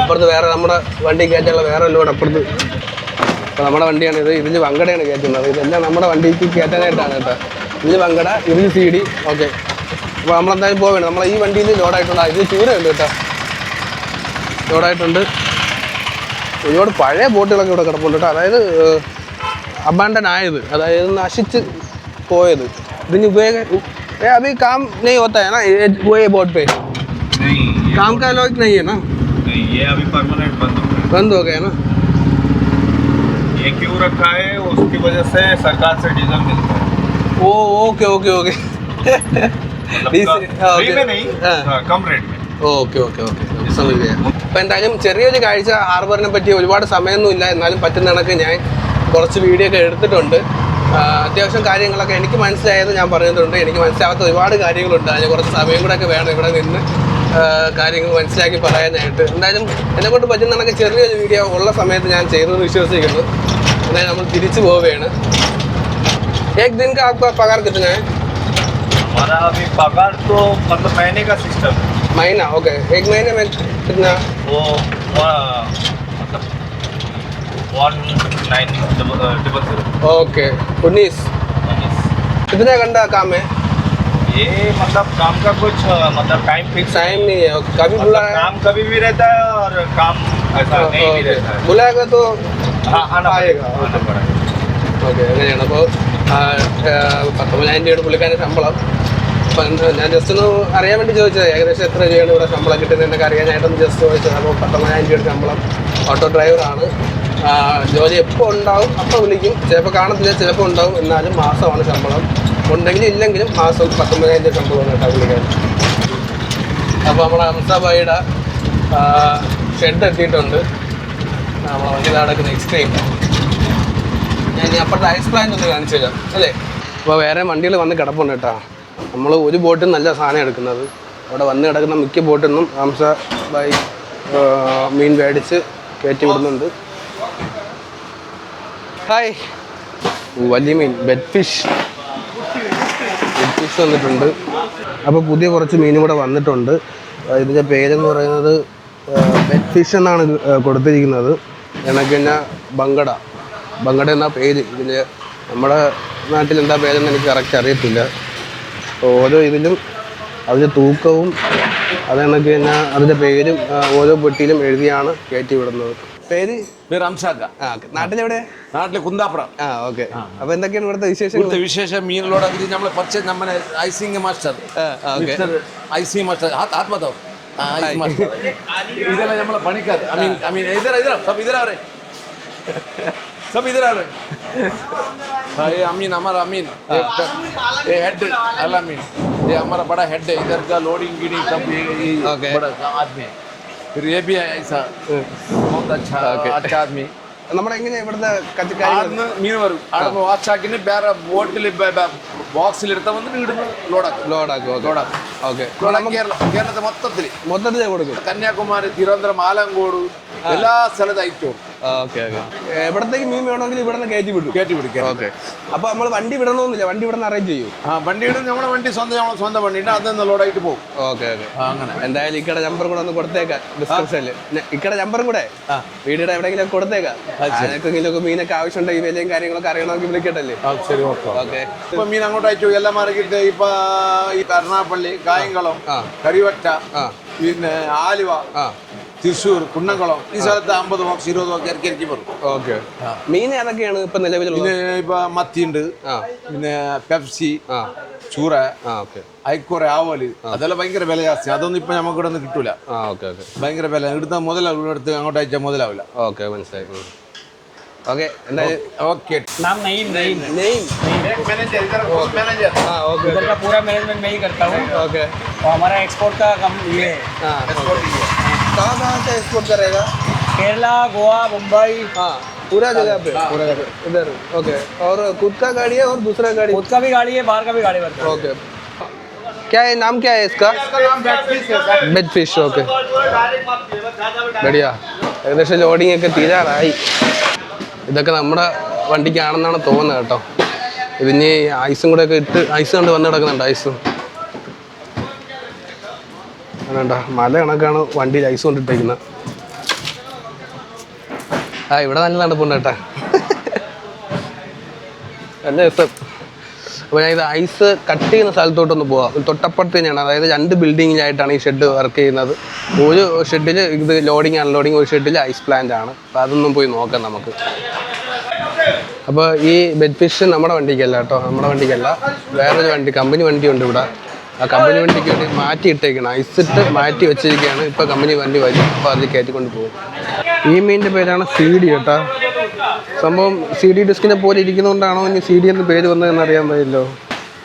അപ്പുറത്ത് വേറെ നമ്മുടെ വണ്ടി കയറ്റാനുള്ള വേറെ ലോഡ് അപ്പുറത്ത്. അപ്പോൾ നമ്മുടെ വണ്ടിയാണിത്. ഇതിൽ വങ്കടയാണ് കയറ്റുന്നത്. ഇതെല്ലാം നമ്മുടെ വണ്ടിക്ക് കയറ്റാനായിട്ടാണ് കേട്ടോ. ഇതിൽ വങ്കട, ഇതിൽ CD. ഓക്കെ, അപ്പോൾ നമ്മളെന്തായാലും പോവുകയാണ്. നമ്മളെ ഈ വണ്ടിയിൽ ലോഡായിട്ടുണ്ട്. ഇതിൽ ചൂരയുണ്ട് കേട്ടോ, ലോഡായിട്ടുണ്ട്. ഒരുപാട് പഴയ ബോട്ടുകളൊക്കെ ഇവിടെ കിടപ്പുണ്ട് കേട്ടോ. അതായത് അബാൻഡൻ ആയത്, അതായത് നശിച്ച് പോയത്. ഇതിന് ഉപയോഗം अभी काम नहीं होता है ना वो ये बोट पे? नहीं, काम का लॉक नहीं है ना? नहीं, ये अभी परमानेंट बंद हो गया ना? ये क्यों रखा है? उसकी वजह से सरकार से डीजल मिलता है। ओ ओके ओके ओके फ्री में नहीं, कम रेट में। ഓക്കെ ഓക്കെ ഓക്കെ സമയം. അപ്പോൾ എന്തായാലും ചെറിയൊരു കാഴ്ച. ഹാർബറിനെ പറ്റി ഒരുപാട് സമയമൊന്നുമില്ല, എന്നാലും പറ്റുന്ന കണക്ക് ഞാൻ കുറച്ച് വീഡിയോ ഒക്കെ എടുത്തിട്ടുണ്ട്. അത്യാവശ്യം കാര്യങ്ങളൊക്കെ എനിക്ക് മനസ്സിലായത് ഞാൻ പറയുന്നുണ്ട്. എനിക്ക് മനസ്സിലാവാത്ത ഒരുപാട് കാര്യങ്ങളുണ്ട്. അതിന് കുറച്ച് സമയം കൂടെ ഒക്കെ വേണം ഇവിടെ നിന്ന് കാര്യങ്ങൾ മനസ്സിലാക്കി പറയാനായിട്ട്. എന്തായാലും എന്നെക്കൊണ്ട് പറ്റുന്ന കണക്ക് ചെറിയൊരു വീഡിയോ ഉള്ള സമയത്ത് ഞാൻ ചെയ്തെന്ന് വിശ്വസിക്കുന്നു. എന്തായാലും നമ്മൾ തിരിച്ചു പോവുകയാണ്. एक दिन का आपका पगार कितना है? हमारा अभी पगार तो मतलब महीने का सिस्टम है। महीना ओके, एक महीने में कितना? वो मतलब 1900। ओके 19। कितने घंटा काम है? ये मतलब काम का कुछ मतलब टाइम फिक्स टाइम नहीं है, कभी बुलाया काम कभी भी रहता है और काम ऐसा नहीं भी रहता है। बुलाएगा तो हाँ आना आएगा पड़ेगा। ഓക്കെ, അങ്ങനെയാണ്. അപ്പോൾ 19,000 രൂപയുടെ പുള്ളിക്കാരൻ്റെ ശമ്പളം. അപ്പം ഞാൻ ജസ്റ്റ് ഒന്ന് അറിയാൻ വേണ്ടി ചോദിച്ചത് ഏകദേശം എത്ര രൂപയാണ് ഇവിടെ ശമ്പളം കിട്ടുന്നത് എന്നൊക്കെ അറിയാനായിട്ടൊന്ന് ജസ്റ്റ് ചോദിച്ചത്. അപ്പോൾ 19,000 രൂപയുടെ ശമ്പളം. ഓട്ടോ ഡ്രൈവറാണ്. ജോലി എപ്പോൾ ഉണ്ടാവും അപ്പോൾ വിളിക്കും, ചിലപ്പോൾ കാണത്തില്ല, ചിലപ്പോൾ ഉണ്ടാവും. എന്നാലും മാസമാണ് ശമ്പളം. ഉണ്ടെങ്കിലും ഇല്ലെങ്കിലും മാസം 19,000 രൂപ ശമ്പളമാണ് കേട്ടോ പുള്ളിക്കാരൻ. അപ്പോൾ നമ്മുടെ ഹംസാബായിയുടെ ഷെഡ് എത്തിയിട്ടുണ്ട്. നമ്മളെ വണ്ടി നടക്കുന്ന എക്സ്ട്രീം. ഞാൻ ഇനി അപ്പുറത്തെ ഐസ് പ്ലാന്റ് ഒന്ന് കാണിച്ചു തരാം അല്ലേ. അപ്പോൾ വേറെ വണ്ടികൾ വന്ന് കിടപ്പുണ്ട് കേട്ടോ. നമ്മൾ ഒരു ബോട്ടിൽ നല്ല സാധനം എടുക്കുന്നത്. അവിടെ വന്ന് കിടക്കുന്ന മിക്ക ബോട്ടിൽ നിന്നും ഹംസാബായി മീൻ മേടിച്ച് കയറ്റി വിടുന്നുണ്ട്. ഹായ്, വലിയ മീൻ ബെഡ് ഫിഷ് വന്നിട്ടുണ്ട്. അപ്പോൾ പുതിയ കുറച്ച് മീനും കൂടെ വന്നിട്ടുണ്ട്. ഇതിൻ്റെ പേരെന്ന് പറയുന്നത് ബെഡ് ഫിഷ് എന്നാണ് കൊടുത്തിരിക്കുന്നത്. എനിക്ക് തന്നെ ബങ്കട എന്നാ പേര്. ഇതിൽ നമ്മുടെ നാട്ടിൽ എന്താ പേരെന്ന് എനിക്ക് കറക്റ്റ് അറിയത്തില്ല. ഓരോ ഇതിലും അതിൻ്റെ തൂക്കവും അതെന്നൊക്കെ തന്നെ അതിൻ്റെ പേരും ഓരോ പെട്ടിയിലും എഴുതിയാണ് കയറ്റി വിടുന്നത്. പേര് റംസാക്ക. നാട്ടിലെവിടെ? നാട്ടിലെ കുന്താപ്പുറം. ഓക്കെ. അപ്പോൾ എന്തൊക്കെയാണ് ഇവിടുത്തെ വിശേഷങ്ങൾ? വിശേഷം മീനുകളോട് നമ്മൾ പറിച്ച് നമ്മുടെ ഐസിംഗ് മാസ്റ്റർ ഐസിംഗ് മാസ്റ്റർ ആത്മതോ ഇതെല്ലാം നമ്മളെ പണിക്കാർ. ഐ മീൻ ഇതര സബ് ഇതര सब इधर आ रहे हैं। हाँ ये अमीन हमारा अमीन ये हेड अल अमीन ये हमारा बड़ा हेड है इधर का लोडिंग गिडिंग सब ये Okay. बड़ा आदमी है फिर ये भी है ऐसा बहुत अच्छा आदमी നമ്മുടെ എങ്ങനെ ഇവിടുത്തെ കച്ചക്കാരി ആടുന്ന് മീൻ വരും ആടുന്ന് വാഷ് ആക്കിന് വേറെ ബോട്ടിൽ ബോക്സിൽ എടുത്ത വന്നിട്ട് ഇടുന്നു ലോഡാക്കും ലോഡാക്കും ഓക്കെ കേരളത്തെ മൊത്തത്തിൽ കൊടുക്കും കന്യാകുമാരി തിരുവനന്തപുരം ആലങ്കോട് എല്ലാ സ്ഥലത്തും അയച്ചു ഓക്കെ എവിടത്തേക്ക് മീൻ വേണമെങ്കിൽ ഇവിടെ നിന്ന് കയറ്റി വിടും ഓക്കെ അപ്പൊ നമ്മൾ വണ്ടി വിടണമെന്നില്ല വണ്ടി ഇവിടെ നിന്ന് അറേഞ്ച് ചെയ്യും ആ വണ്ടി ഇടും നമ്മുടെ വണ്ടി സ്വന്തം വണ്ടി ഉണ്ട് അതിൽ ലോഡായിട്ട് പോകും ഓക്കെ അങ്ങനെ എന്തായാലും ഇക്കടെ നമ്പർ കൂടെ ഒന്ന് കൊടുത്തേക്കാം ഡിസ്ക്രിപ്ഷനിൽ ഇക്കടെ നമ്പറും കൂടെ വീടിയുടെ എവിടെയെങ്കിലും കൊടുത്തേക്കാം ആർക്കെങ്കിലും മീനൊക്കെ ആവശ്യമുണ്ടെങ്കിൽ വിലയും കാര്യങ്ങളൊക്കെ അറിയണമെങ്കിൽ വിളിക്കട്ടല്ലേ ശരി ഓക്കെ ഓക്കെ ഇപ്പൊ മീൻ അങ്ങോട്ട് അയച്ചു എല്ലാം മാറിക്കിട്ട് ഇപ്പൊ ഈ കരുണാപ്പള്ളി കായംകുളം കരിവറ്റ പിന്നെ ആലുവ തൃശ്ശൂർ കുന്നംകുളം ഈ സ്ഥലത്ത് 50 ബോക്സ് 20 ബോക്സ് ഇറക്കി വരും ഓക്കെ മീൻ ഏതൊക്കെയാണ് ഇപ്പൊ നിലവിലുള്ളത് പിന്നെ ഇപ്പൊ മത്തിയുണ്ട് പിന്നെ പെപ്സി ചൂറ ഐക്കോറ ആവോല് അതെല്ലാം ഭയങ്കര വില ജാസ്തി അതൊന്നും ഇപ്പൊ നമുക്ക് ഇവിടെ നിന്ന് കിട്ടൂല ഭയങ്കര വില ഇവിടുത്തെ മുതലാവും എടുത്ത് അങ്ങോട്ട് അയച്ചാൽ മുതലാവില്ല ഓക്കെ മനസ്സിലായി ഓക്കെ എന്തായാലും ओके नाम नहीं नहीं मैनेजर इधर का पूरा मैनेजमेंट मैं ही करता हूँ ओके और हमारा एक्सपोर्ट का कम ये है कहाँ से एक्सपोर्ट करेगा केरला गोवा मुंबई हाँ पूरा जगह पे इधर ओके और खुद का गाड़ी है और दूसरा गाड़ी खुद का भी गाड़ी है बाहर का भी गाड़ी बनता है ओके क्या है नाम क्या है इसका बेड फिश ओके बढ़िया ഏകദേശം ലോഡിംഗ് ഒക്കെ തീരാറായി ഇതൊക്കെ നമ്മുടെ വണ്ടിക്കാണെന്നാണ് തോന്നുന്നത് കേട്ടോ ഇതിന് ഐസും കൂടെ ഒക്കെ ഇട്ട് ഐസ് കണ്ട് വന്ന് കിടക്കുന്നുണ്ട് ഐസും വേണ്ട മല കണക്കാണ് വണ്ടിയിൽ ഐസ് കൊണ്ടിട്ടേക്കുന്നത് ഇവിടെ നല്ല നടപ്പുണ്ട് കേട്ടാ നല്ല രസം അപ്പോൾ ഞാൻ ഇത് ഐസ് കട്ട് ചെയ്യുന്ന സ്ഥലത്തോട്ടൊന്ന് പോവാം തൊട്ടപ്പുറത്ത് തന്നെയാണ് അതായത് 2 ബിൽഡിങ്ങിലായിട്ടാണ് ഈ ഷെഡ് വർക്ക് ചെയ്യുന്നത് ഒരു ഷെഡിൽ ഇത് ലോഡിങ് അൺലോഡിങ് ഒരു ഷെഡിൽ ഐസ് പ്ലാന്റ് ആണ് അപ്പോൾ അതൊന്നും പോയി നോക്കാം നമുക്ക് അപ്പോൾ ഈ ബെഡ് ഫിഷ് നമ്മുടെ വണ്ടിക്കല്ല കേട്ടോ നമ്മുടെ വണ്ടിക്കല്ല വേറൊരു വണ്ടി കമ്പനി വണ്ടിയുണ്ട് ഇവിടെ ആ കമ്പനി വണ്ടിക്ക് വേണ്ടി മാറ്റി ഇട്ടേക്കണം ഐസിട്ട് മാറ്റി വെച്ചിരിക്കുകയാണ് ഇപ്പോൾ കമ്പനി വണ്ടി വരും അപ്പോൾ അതിൽ കയറ്റിക്കൊണ്ട് പോകും ഈ മീനിൻ്റെ പേരാണ് CD കേട്ടോ സംഭവം CD ഡിസ്കിനെ പോലെ ഇരിക്കുന്നതുകൊണ്ടാണോ ഇനി CD എന്ന് പേര് വന്നതെന്ന് അറിയാൻ പറ്റില്ലോ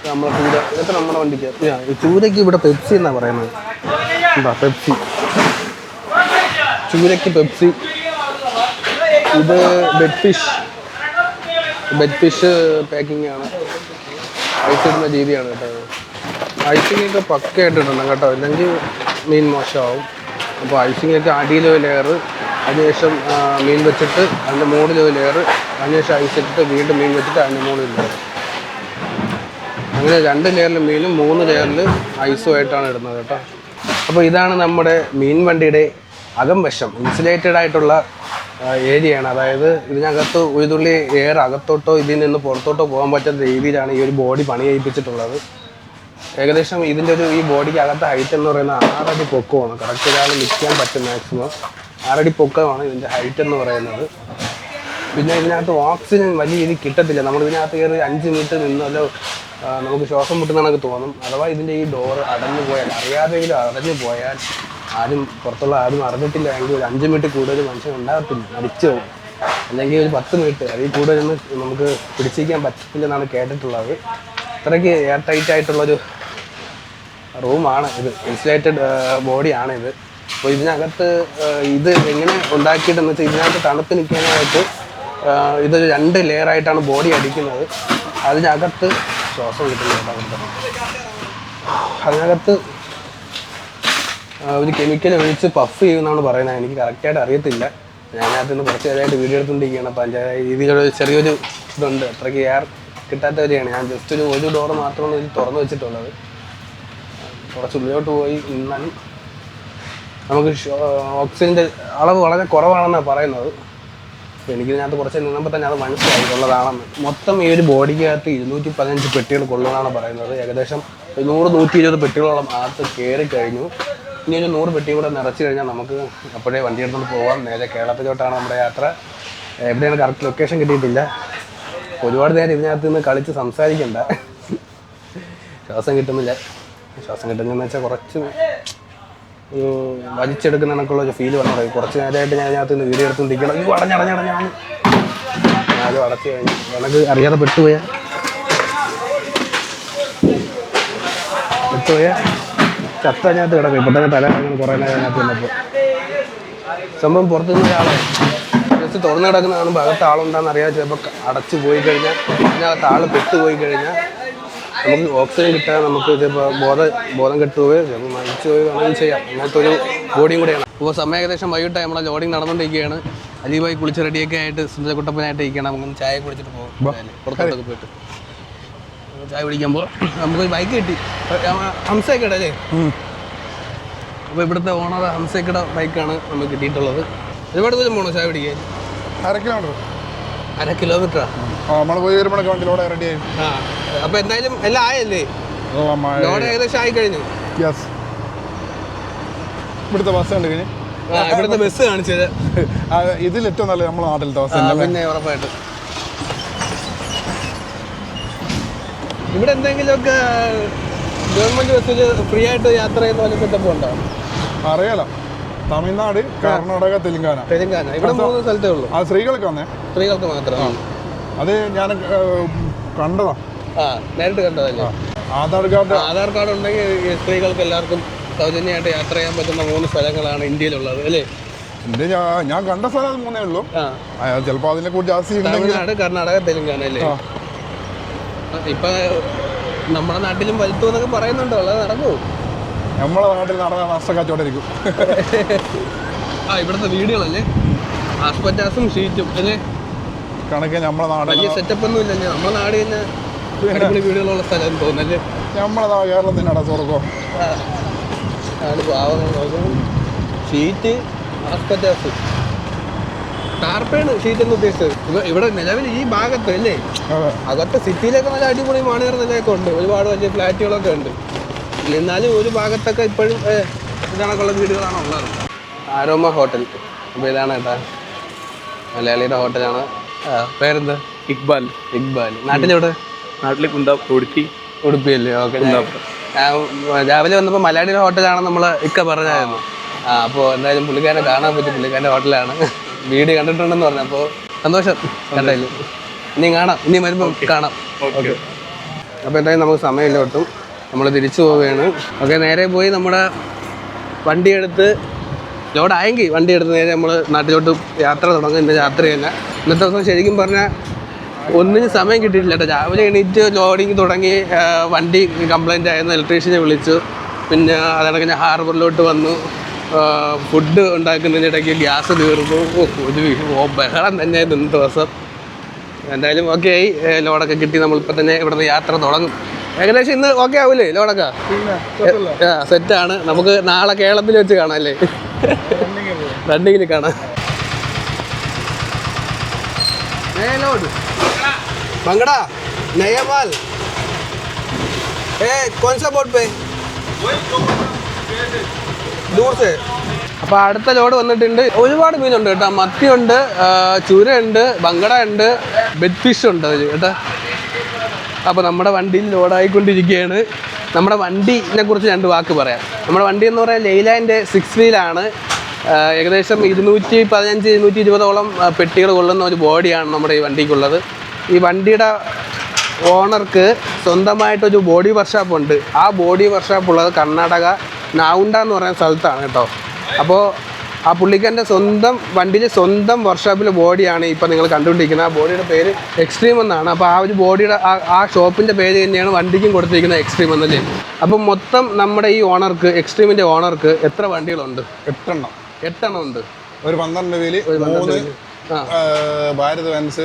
നമ്മളെ ചൂര ഇതൊക്കെ നമ്മുടെ വണ്ടിക്ക് ഈ ചൂരയ്ക്ക് ഇവിടെ പെപ്സി എന്നാണ് പറയുന്നത് എന്താ പെപ്സി ചൂരയ്ക്ക് പെപ്സി ഇത് ബെഡ് ഫിഷ് പാക്കിംഗ് ആണ് ഐസ് ഇടുന്ന രീതിയാണ് കേട്ടോ ഐസിംഗ് ഒക്കെ പക്കയായിട്ടിടണം കേട്ടോ അല്ലെങ്കിൽ മീൻ മോശമാവും അപ്പോൾ ഐസിംഗ് ഒക്കെ അടിയിലൊരു ലെയർ അതിനുശേഷം മീൻ വെച്ചിട്ട് അതിൻ്റെ മുകളിലൊരു ലെയർ അതിനുശേഷം ഐസ് ഇട്ടിട്ട് വീണ്ടും മീൻ വെച്ചിട്ട് അതിൻ്റെ മുകളിൽ ലെയർ അങ്ങനെ 2 ലെയറിൽ മീനും 3 ലെയറിൽ ഐസുമായിട്ടാണ് ഇടുന്നത് കേട്ടോ അപ്പോൾ ഇതാണ് നമ്മുടെ മീൻ വണ്ടിയുടെ അകംവശം ഇൻസുലേറ്റഡ് ആയിട്ടുള്ള ഏരിയയാണ് അതായത് ഇതിനകത്ത് ഒരു തുള്ളി എയർ അകത്തോട്ടോ ഇതിൽ നിന്ന് പുറത്തോട്ടോ പോകാൻ പറ്റാത്ത രീതിയിലാണ് ഈ ഒരു ബോഡി പണി കഴിപ്പിച്ചിട്ടുള്ളത് ഏകദേശം ഇതിൻ്റെ ഈ ബോഡിക്ക് അകത്ത് ഹൈറ്റ് എന്ന് പറയുന്നത് 6 അടി പൊക്കമാണ് കറക്റ്റ് ഒരാൾ നിൽക്കാൻ പറ്റും മാക്സിമം 6 അടി പൊക്കമാണ് ഇതിൻ്റെ ഹൈറ്റ് എന്ന് പറയുന്നത് പിന്നെ ഇതിനകത്ത് ഓക്സിജൻ വലിയ രീതിയിൽ കിട്ടത്തില്ല നമ്മൾ ഇതിനകത്ത് കയറി 5 മിനിറ്റ് നിന്നല്ലോ നമുക്ക് ശ്വാസം മുട്ടുന്നതൊക്കെ തോന്നും അഥവാ ഇതിൻ്റെ ഈ ഡോറ് അടഞ്ഞു പോയാൽ അറിയാതെങ്കിലും അടഞ്ഞു പോയാൽ ആരും പുറത്തുള്ള ആരും അറിഞ്ഞിട്ടില്ല എങ്കിൽ ഒരു 5 മിനിറ്റ് കൂടുതൽ മനുഷ്യൻ ഉണ്ടാകത്തില്ല മരിച്ചു പോകും അല്ലെങ്കിൽ ഒരു 10 മിനിറ്റ് അതിൽ കൂടുതലൊന്നും നമുക്ക് പിടിച്ചിരിക്കാൻ പറ്റത്തില്ലെന്നാണ് കേട്ടിട്ടുള്ളത് അത്രയ്ക്ക് എയർ ടൈറ്റ് ആയിട്ടുള്ളൊരു റൂമാണ് ഇത് ഇൻസുലേറ്റഡ് ബോഡിയാണ് ഇത് അപ്പോൾ ഇതിനകത്ത് ഇത് എങ്ങനെ ഉണ്ടാക്കിയിട്ടെന്ന് വെച്ചാൽ ഇതിനകത്ത് തണുപ്പ് നിൽക്കാനായിട്ട് ഇതൊരു 2 ലെയറായിട്ടാണ് ബോഡി അടിക്കുന്നത് അതിനകത്ത് ശ്വാസം കിട്ടുന്നുണ്ട് അതിനകത്ത് ഒരു കെമിക്കൽ ഒഴിച്ച് പഫ് ചെയ്യുമെന്നാണ് പറയുന്നത് എനിക്ക് കറക്റ്റായിട്ട് അറിയത്തില്ല ഞാനകത്ത് നിന്ന് കുറച്ച് നേരമായിട്ട് വീഡിയോ എടുത്തുകൊണ്ടിരിക്കുകയാണ് അപ്പോൾ അതിൻ്റെ രീതിയിലുള്ള ചെറിയൊരു ഇതുണ്ട് അത്രയ്ക്ക് എയർ കിട്ടാത്ത വരെയാണ് ഞാൻ ജസ്റ്റ് ഒരു ഡോറ് മാത്രമാണ് ഇതിൽ തുറന്നു വെച്ചിട്ടുള്ളത് കുറച്ച് ഉള്ളിലോട്ട് പോയി നിന്നാലും നമുക്ക് ഓക്സിജൻ്റെ അളവ് വളരെ കുറവാണെന്നാണ് പറയുന്നത് അപ്പോൾ എനിക്കിതിനകത്ത് കുറച്ച് നിന്നപ്പോൾ തന്നെ അത് മനസ്സിലായിട്ടുള്ളതാണെന്ന് മൊത്തം ഈ ഒരു ബോഡിക്കകത്ത് 215 പെട്ടികൾ കൊള്ളുമെന്നാണ് പറയുന്നത് ഏകദേശം 100-120 പെട്ടികളോളം അകത്ത് കയറി കഴിഞ്ഞു ഇനി ഒരു 100 പെട്ടി കൂടെ നിറച്ച് കഴിഞ്ഞാൽ നമുക്ക് അപ്പോഴേ വണ്ടി എടുത്തുകൊണ്ട് പോകാം നേരെ കേരളത്തിലോട്ടാണ് നമ്മുടെ യാത്ര എവിടെയാണ് കറക്റ്റ് ലൊക്കേഷൻ കിട്ടിയിട്ടില്ല ഒരുപാട് നേരം ഇതിനകത്ത് നിന്ന് കളിച്ച് സംസാരിക്കണ്ട ശ്വാസം കിട്ടുന്നില്ല ശ്വാസം കിട്ടുന്നതെന്ന് വെച്ചാൽ കുറച്ച് ഒരു വലിച്ചെടുക്കുന്ന കണക്കുള്ള ഒരു ഫീൽ വന്നു കുറച്ച് നേരമായിട്ട് ഞാൻ ഇതിനകത്ത് നിന്ന് വീഡിയോ എടുത്തുകൊണ്ടിരിക്കണം അടഞ്ഞടഞ്ഞടഞ്ഞാണ് ഞാനും അടച്ചു കഴിഞ്ഞു. എനിക്ക് അറിയാതെ പെട്ടുപോയ ചത്ത അതിനകത്ത് കിടക്കും. ഇപ്പം തന്നെ തല കുറേ നേരം അതിനകത്ത് വന്നപ്പോൾ സംഭവം പുറത്തുനിന്ന് ഒരാളെ ജസ്റ്റ് തുറന്നു കിടക്കുന്ന കാണുമ്പോൾ അകത്ത് ആളുണ്ടാകുന്ന അറിയാതെ ചിലപ്പോൾ അടച്ചു പോയി കഴിഞ്ഞാൽ അതിനകത്ത് ആൾ പെട്ടുപോയി കഴിഞ്ഞാൽ നമുക്ക് ഓക്സിജൻ കിട്ടാൻ നമുക്ക് ഇതിപ്പോൾ ബോധം കെട്ടുപോയോ ചിലപ്പോൾ മരിച്ചു പോയി വേണമെങ്കിൽ ചെയ്യാം. അങ്ങനത്തെ ഒരു ബോഡിയും കൂടെയാണ്. ഇപ്പോൾ സമയം ഏകദേശം വൈകിട്ട് നമ്മളെ ലോഡിങ് നടന്നുകൊണ്ടിരിക്കുകയാണ്. അലീബായി കുളിച്ച് റെഡിയൊക്കെ ആയിട്ട് സുന്ദരക്കുട്ടപ്പനായിട്ട് ഇരിക്കണം. നമുക്ക് ചായ കുടിച്ചിട്ട് പോകും, പുറത്തോട്ടൊക്കെ പോയിട്ട് ചായ കുടിക്കുമ്പോൾ നമുക്കൊരു ബൈക്ക് കിട്ടി. ഹംസയ്ക്കട അല്ലേ? അപ്പോൾ ഇവിടുത്തെ ഓണർ ഹംസയ്ക്കട ബൈക്കാണ് നമുക്ക് കിട്ടിയിട്ടുള്ളത്. ഒരുപാട് ദൂരം പോകണോ ചായ പിടിക്കാൻ? 1/2 കിലോമീറ്റർ. 1/2 കിലോമീറ്ററാ? നമ്മൾ പോയി വരുമ്പോഴൊക്കെ വണ്ടിയിലൂടെ റെഡി ആയി. ആ, അപ്പോൾ എന്തായാലും എല്ലാം ആയല്ലേ? ലോഡ് ഏകദേശം ആയി കഴിഞ്ഞു. യെസ്. ഇവിടുത്തെ ബസ് ഉണ്ട് കഴിഞ്ഞ് ഇവിടുത്തെ ബസ് കാണിച്ചത് ഇതിൽ ഏറ്റവും നല്ല നമ്മുടെ നാട്ടിലത്തെ ബസ്. പിന്നെ ഉറപ്പായിട്ട് ഇവിടെ എന്തെങ്കിലുമൊക്കെ ഗവൺമെന്റ് ബസ്സിൽ ഫ്രീ ആയിട്ട് യാത്ര ചെയ്യുന്ന പോലെ സെറ്റപ്പ് ഉണ്ടോ? അറിയാലോ. തമിഴ്നാട്, കർണാടക, തെലുങ്കാന. ഇവിടെ 3 സ്ഥലത്തേ ഉള്ളൂ. ആ സ്ത്രീകൾക്ക് വന്നേ. സ്ത്രീകൾക്ക് മാത്രം. അത് ഞാൻ കണ്ടതാ. നേരിട്ട് കണ്ടതല്ലേ? ആധാർ കാർഡ് ഉണ്ടെങ്കിൽ സ്ത്രീകൾക്ക് എല്ലാവർക്കും സൗജന്യമായിട്ട് യാത്ര ചെയ്യാൻ പറ്റുന്ന 3 സ്ഥലങ്ങളാണ് ഇന്ത്യയിലുള്ളത് അല്ലേ? ഞാൻ കണ്ട സ്ഥലം അത് 3 ഉള്ളൂ. ചിലപ്പോൾ അതിനെ കുറിച്ച് ജാസ്തി തമിഴ്നാട്, കർണാടക, തെലുങ്കാന അല്ലേ? ഇപ്പൊ നമ്മുടെ നാട്ടിലും വലുത്തു എന്നൊക്കെ പറയുന്നുണ്ടോ? അല്ലാതെ നടക്കുമോ? നമ്മളെ നാട്ടിൽ നടന്ന നഷ്ടക്കച്ചവടം ഇരിക്കും. ഇവിടുത്തെ വീടുകളല്ലേ ആസ്പെറ്റാസും ഷീറ്റും അല്ലേ? കണക്ക് നമ്മളെ നാട് വലിയ സെറ്റപ്പ് ഒന്നും ഇല്ലല്ലേ? നമ്മുടെ നാട് തന്നെ അടിപൊളി വീടുകളുള്ള സ്ഥലം തോന്നല്ലേ? നമ്മളെ കേരളത്തിന് അടച്ചുറക്കോ പാവങ്ങൾ നോക്കണം. ഷീറ്റ്, ആസ്പെറ്റാസ്, ടാർപ്പേണ് ഷീറ്റ് എന്ന് ഉദ്ദേശിച്ചത്. ഇവിടെ നിലവിൽ ഈ ഭാഗത്ത് അല്ലേ? അകത്ത് സിറ്റിയിലൊക്കെ നല്ല അടിപൊളി മാണിയർ നിലയൊക്കെ ഉണ്ട്, ഒരുപാട് വലിയ ഫ്ലാറ്റുകളൊക്കെ ഉണ്ട്. എന്നാലും ഒരു ഭാഗത്തൊക്കെ ഇപ്പോഴും ഇതണക്കുള്ള വീടുകളാണ് ഉള്ളത്. Aroma hotel. അപ്പോൾ ഇതാണ് കേട്ടാ മലയാളിയുടെ ഹോട്ടലാണ്. പേരെന്താ? ഇക്ബാൽ. നാട്ടിലെവിടെ? നാട്ടിലെ ഉടുപ്പിയല്ലേ? ഓക്കെ. രാവിലെ വന്നപ്പോൾ മലയാളിയുടെ ഹോട്ടലാണെന്ന് നമ്മൾ ഇക്ക പറഞ്ഞായിരുന്നു. അപ്പോൾ എന്തായാലും പുള്ളിക്കാരനെ കാണാൻ പറ്റി. പുള്ളിക്കാരൻ്റെ ഹോട്ടലാണ്. വീഡിയോ കണ്ടിട്ടുണ്ടെന്ന് പറഞ്ഞു. അപ്പോൾ സന്തോഷം കണ്ടതിൽ. ഇനി കാണാം, ഇനി വരുമ്പോൾ കാണാം. ഓക്കെ. അപ്പോൾ എന്തായാലും നമുക്ക് സമയമില്ല ഒട്ടും. നമ്മൾ തിരിച്ചു പോവുകയാണ്. ഓക്കെ, നേരെ പോയി നമ്മുടെ വണ്ടിയെടുത്ത് ലോഡായെങ്കിൽ വണ്ടിയെടുത്ത് നേരെ നമ്മൾ നാട്ടിലോട്ട് യാത്ര തുടങ്ങും. ഇന്ന് രാത്രി തന്നെ. ഇന്നത്തെ ദിവസം ശരിക്കും പറഞ്ഞാൽ ഒന്നിനും സമയം കിട്ടിയിട്ടില്ല കേട്ടോ. രാവിലെ എണീറ്റ് ലോഡിങ് തുടങ്ങി, വണ്ടി കംപ്ലൈൻ്റ് ആയിരുന്നു, ഇലക്ട്രീഷ്യനെ വിളിച്ചു. പിന്നെ അതണക്ക് ഞാൻ ഹാർബറിലോട്ട് വന്നു. ഫുഡ് ഉണ്ടാക്കുന്നതിനിടയ്ക്ക് ഗ്യാസ് തീർന്നു. ഒരു ബഹളം തന്നെയായിരുന്നു ഇന്നത്തെ ദിവസം. എന്തായാലും ഓക്കെ ആയി. ലോഡൊക്കെ കിട്ടി. നമ്മളിപ്പോൾ തന്നെ ഇവിടുന്ന് യാത്ര തുടങ്ങും. ഏകദേശം ഇന്ന് ഓക്കെ ആവൂലേ ലോഡൊക്കെ? സെറ്റാണ്. നമുക്ക് നാളെ കേരളത്തിൽ വെച്ച് കാണാം അല്ലേ? റണ്ണിങ്ങിൽ കാണാം. ലോഡ് मंगड़ा नया माल कौन सा बोट पे दूर से. അപ്പോൾ അടുത്ത ലോഡ് വന്നിട്ടുണ്ട്. ഒരുപാട് മീനുണ്ട് കേട്ടോ. മത്തിയുണ്ട്, ചൂരയുണ്ട്, ബങ്കട ഉണ്ട്, ബെഡ് ഫിഷ് ഉണ്ട് അതിൽ കേട്ടോ. അപ്പോൾ നമ്മുടെ വണ്ടിയിൽ ലോഡായിക്കൊണ്ടിരിക്കുകയാണ്. നമ്മുടെ വണ്ടിനെ കുറിച്ച് 2 വാക്ക് പറയാം. നമ്മുടെ വണ്ടി എന്ന് പറയാൻ ലെയ്ലാൻഡ് 6 വീലാണ്. ഏകദേശം 215-220ഓളം പെട്ടികൾ കൊള്ളുന്ന ഒരു ബോഡിയാണ് നമ്മുടെ ഈ വണ്ടിക്കുള്ളത്. ഈ വണ്ടിയുടെ ഓണർക്ക് സ്വന്തമായിട്ടൊരു ബോഡി വർക്ക്ഷോപ്പ് ഉണ്ട്. ആ ബോഡി വർക്ക്ഷോപ്പ് ഉള്ളത് കർണാടക നാവുണ്ട എന്ന് പറയുന്ന സ്ഥലത്താണ് കേട്ടോ. അപ്പോൾ ആ പുള്ളിക്കാരൻ്റെ സ്വന്തം വണ്ടിയിൽ സ്വന്തം വർക്ക്ഷോപ്പിലെ ബോഡിയാണ് ഇപ്പോൾ നിങ്ങൾ കണ്ടുകൊണ്ടിരിക്കുന്നത്. ആ ബോഡിയുടെ പേര് എക്സ്ട്രീം എന്നാണ്. അപ്പോൾ ആ ഒരു ബോഡിയുടെ ആ ഷോപ്പിൻ്റെ പേര് തന്നെയാണ് വണ്ടിക്കും കൊടുത്തിരിക്കുന്നത്, എക്സ്ട്രീം എന്നല്ലേ. അപ്പം മൊത്തം നമ്മുടെ ഈ ഓണർക്ക്, എക്സ്ട്രീമിൻ്റെ ഓണർക്ക് എത്ര വണ്ടികളുണ്ട്? 8 എണ്ണം ഉണ്ട്. ഒരു 12 വീല്, 3 ഭാരത് ബെൻസ്,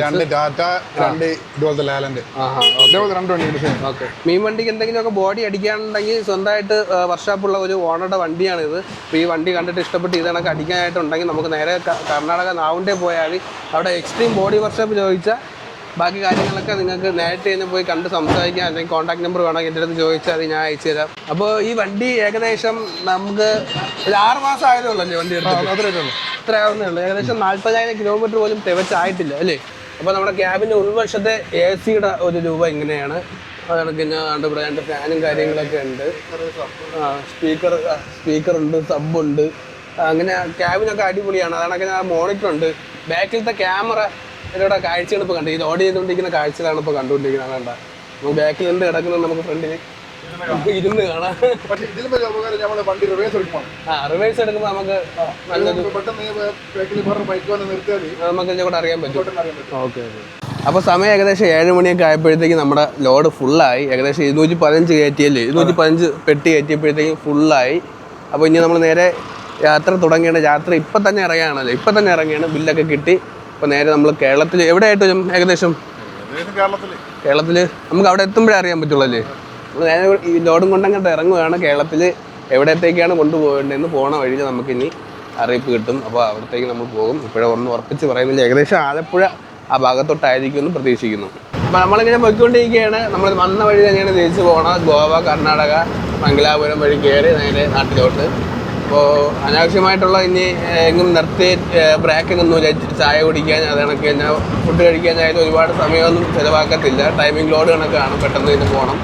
2 ടാറ്റ, 2 ഇതുപോലത്തെ ലാലൻഡ്. ഇതേപോലെ 2 വണ്ടി. ഓക്കെ. മീൻ വണ്ടിക്ക് എന്തെങ്കിലുമൊക്കെ ബോഡി അടിക്കാനുണ്ടെങ്കിൽ സ്വന്തമായിട്ട് വർക്ക്ഷോപ്പുള്ള ഒരു ഓണറുടെ വണ്ടിയാണിത്. അപ്പോൾ ഈ വണ്ടി കണ്ടിട്ട് ഇഷ്ടപ്പെട്ട് ഇത് കണക്ക് അടിക്കാനായിട്ടുണ്ടെങ്കിൽ നമുക്ക് നേരെ കർണാടക നാവുണ്ടേ പോയാൽ അവിടെ എക്സ്ട്രീം ബോഡി വർക്ക്ഷോപ്പ് ചോദിച്ചാൽ ബാക്കി കാര്യങ്ങളൊക്കെ നിങ്ങൾക്ക് നേരിട്ട് തന്നെ പോയി കണ്ട് സംസാരിക്കാം. അല്ലെങ്കിൽ കോൺടാക്ട് നമ്പർ വേണമെങ്കിൽ എൻ്റെ അടുത്ത് ചോദിച്ചാൽ അത് ഞാൻ അയച്ചു തരാം. അപ്പോൾ ഈ വണ്ടി ഏകദേശം നമുക്ക് ഒരു 6 മാസം ആയതേ ഉള്ളല്ലേ വണ്ടി എടുത്തിട്ട്? ഇത്ര ആവുന്നേ ഉള്ളൂ. ഏകദേശം 40,000 കിലോമീറ്റർ പോലും തികച്ചായിട്ടില്ല അല്ലേ? അപ്പോൾ നമ്മുടെ ക്യാബിൻ്റെ ഉൾവശത്തെ AC-യുടെ ഒരു രൂപ ഇങ്ങനെയാണ്. അതൊക്കെ ഞാൻ ഇവിടെ 2 ഫാനും കാര്യങ്ങളൊക്കെ ഉണ്ട്. സ്പീക്കറുണ്ട്, സബ്ബുണ്ട്. അങ്ങനെ ക്യാബിനൊക്കെ അടിപൊളിയാണ്. അതാണെങ്കിൽ മോണിറ്റർ ഉണ്ട്. ബാക്കിലത്തെ ക്യാമറ ഇതിലൂടെ കാഴ്ചകൾ ഇപ്പോൾ കണ്ടു ഈ ലോഡ് ചെയ്തുകൊണ്ടിരിക്കുന്ന കാഴ്ചകളാണ് ഇപ്പോൾ കണ്ടുകൊണ്ടിരിക്കുന്നത്. വേണ്ട നമുക്ക് ബാക്കിൽ എന്ത് കിടക്കുന്നത് നമുക്ക് ഫ്രണ്ടിൽ ഇരുന്ന് കാണാം. പക്ഷേ ഇതിലും വലിയ ഉപകാരം നമ്മൾ വണ്ടി റിവേഴ്സ് എടുക്കണം. റിവേഴ്സ് എടുക്കുമ്പോൾ നമുക്ക് നല്ലൊരു പെട്ടെന്ന് ബാക്കിൽ വേറെ ബൈക്ക് വന്ന് നിർത്തിയാൽ നമുക്ക് ഇതിനെ കൂടെ അറിയാൻ പറ്റും. അറിയാൻ പറ്റും. Okay okay. അപ്പോൾ സമയം ഏകദേശം 7 മണിയൊക്കെ ആയപ്പോഴത്തേക്ക് നമ്മുടെ ലോഡ് ഫുള്ളായി. ഏകദേശം 215 കയറ്റിയല്ലേ, 215 പെട്ടി കയറ്റിയപ്പോഴത്തേക്കും ഫുള്ളായി. അപ്പോൾ ഇനി നമ്മൾ നേരെ യാത്ര തുടങ്ങേണ്ട. യാത്ര ഇപ്പം തന്നെ ഇറങ്ങുകയാണല്ലോ, ഇപ്പം തന്നെ ഇറങ്ങിയാണ്. ബില്ലൊക്കെ കിട്ടി. അപ്പോൾ നേരെ നമ്മൾ കേരളത്തിൽ എവിടെയായിട്ട് വരും? ഏകദേശം കേരളത്തിൽ നമുക്ക് അവിടെ എത്തുമ്പോഴേ അറിയാൻ പറ്റുള്ളൂ അല്ലേ. നമ്മൾ നേരെ ഈ ലോഡും കൊണ്ടങ്ങോട്ട് ഇറങ്ങുകയാണ്. കേരളത്തിൽ എവിടത്തേക്കാണ് കൊണ്ടുപോകേണ്ടതെന്ന് പോണ വഴിയിൽ നമുക്കിനി അറിയിപ്പ് കിട്ടും. അപ്പോൾ അവിടത്തേക്ക് നമ്മൾ പോകും. ഇപ്പോഴേ ഒന്നും ഉറപ്പിച്ച് പറയുന്നില്ല. ഏകദേശം ആലപ്പുഴ ആ ഭാഗത്തോട്ടായിരിക്കും എന്ന് പ്രതീക്ഷിക്കുന്നു. അപ്പോൾ നമ്മളിങ്ങനെ പോയിക്കൊണ്ടിരിക്കുകയാണ്. നമ്മൾ വന്ന വഴി തന്നെയാണ് തിരിച്ച് പോകണം. ഗോവ, കർണാടക, മംഗലാപുരം വഴി കയറി നേരെ നാട്ടിലോട്ട്. അപ്പോൾ അനാവശ്യമായിട്ടുള്ള ഇനി എങ്ങും നിർത്തി ബ്രേക്കിനൊന്നുമില്ല. ചായ കുടിക്കാൻ അത് കണക്ക് തന്നെ ഫുഡ് കഴിക്കാനായാലും ഒരുപാട് സമയമൊന്നും ചിലവാക്കത്തില്ല. ടൈമിംഗ് ലോഡ് കണക്കാണ്, പെട്ടെന്ന് ഇതിന് പോകണം.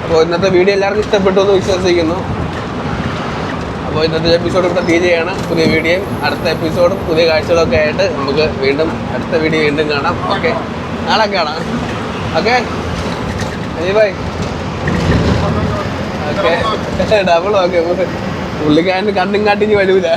അപ്പോൾ ഇന്നത്തെ വീഡിയോ എല്ലാവർക്കും ഇഷ്ടപ്പെട്ടു എന്ന് വിശ്വസിക്കുന്നു. അപ്പോൾ ഇന്നത്തെ എപ്പിസോഡ് ഇവിടെ തീരുകയാണ്. പുതിയ വീഡിയോയും അടുത്ത എപ്പിസോഡും പുതിയ കാഴ്ചകളൊക്കെ ആയിട്ട് നമുക്ക് വീണ്ടും അടുത്ത വീഡിയോ വീണ്ടും കാണാം. ഓക്കെ, നാളെ കാണാം. Okay bye. Okay double. Okay പുള്ളിക്കാരന് കണ്ണും കാട്ടിന് വരൂല.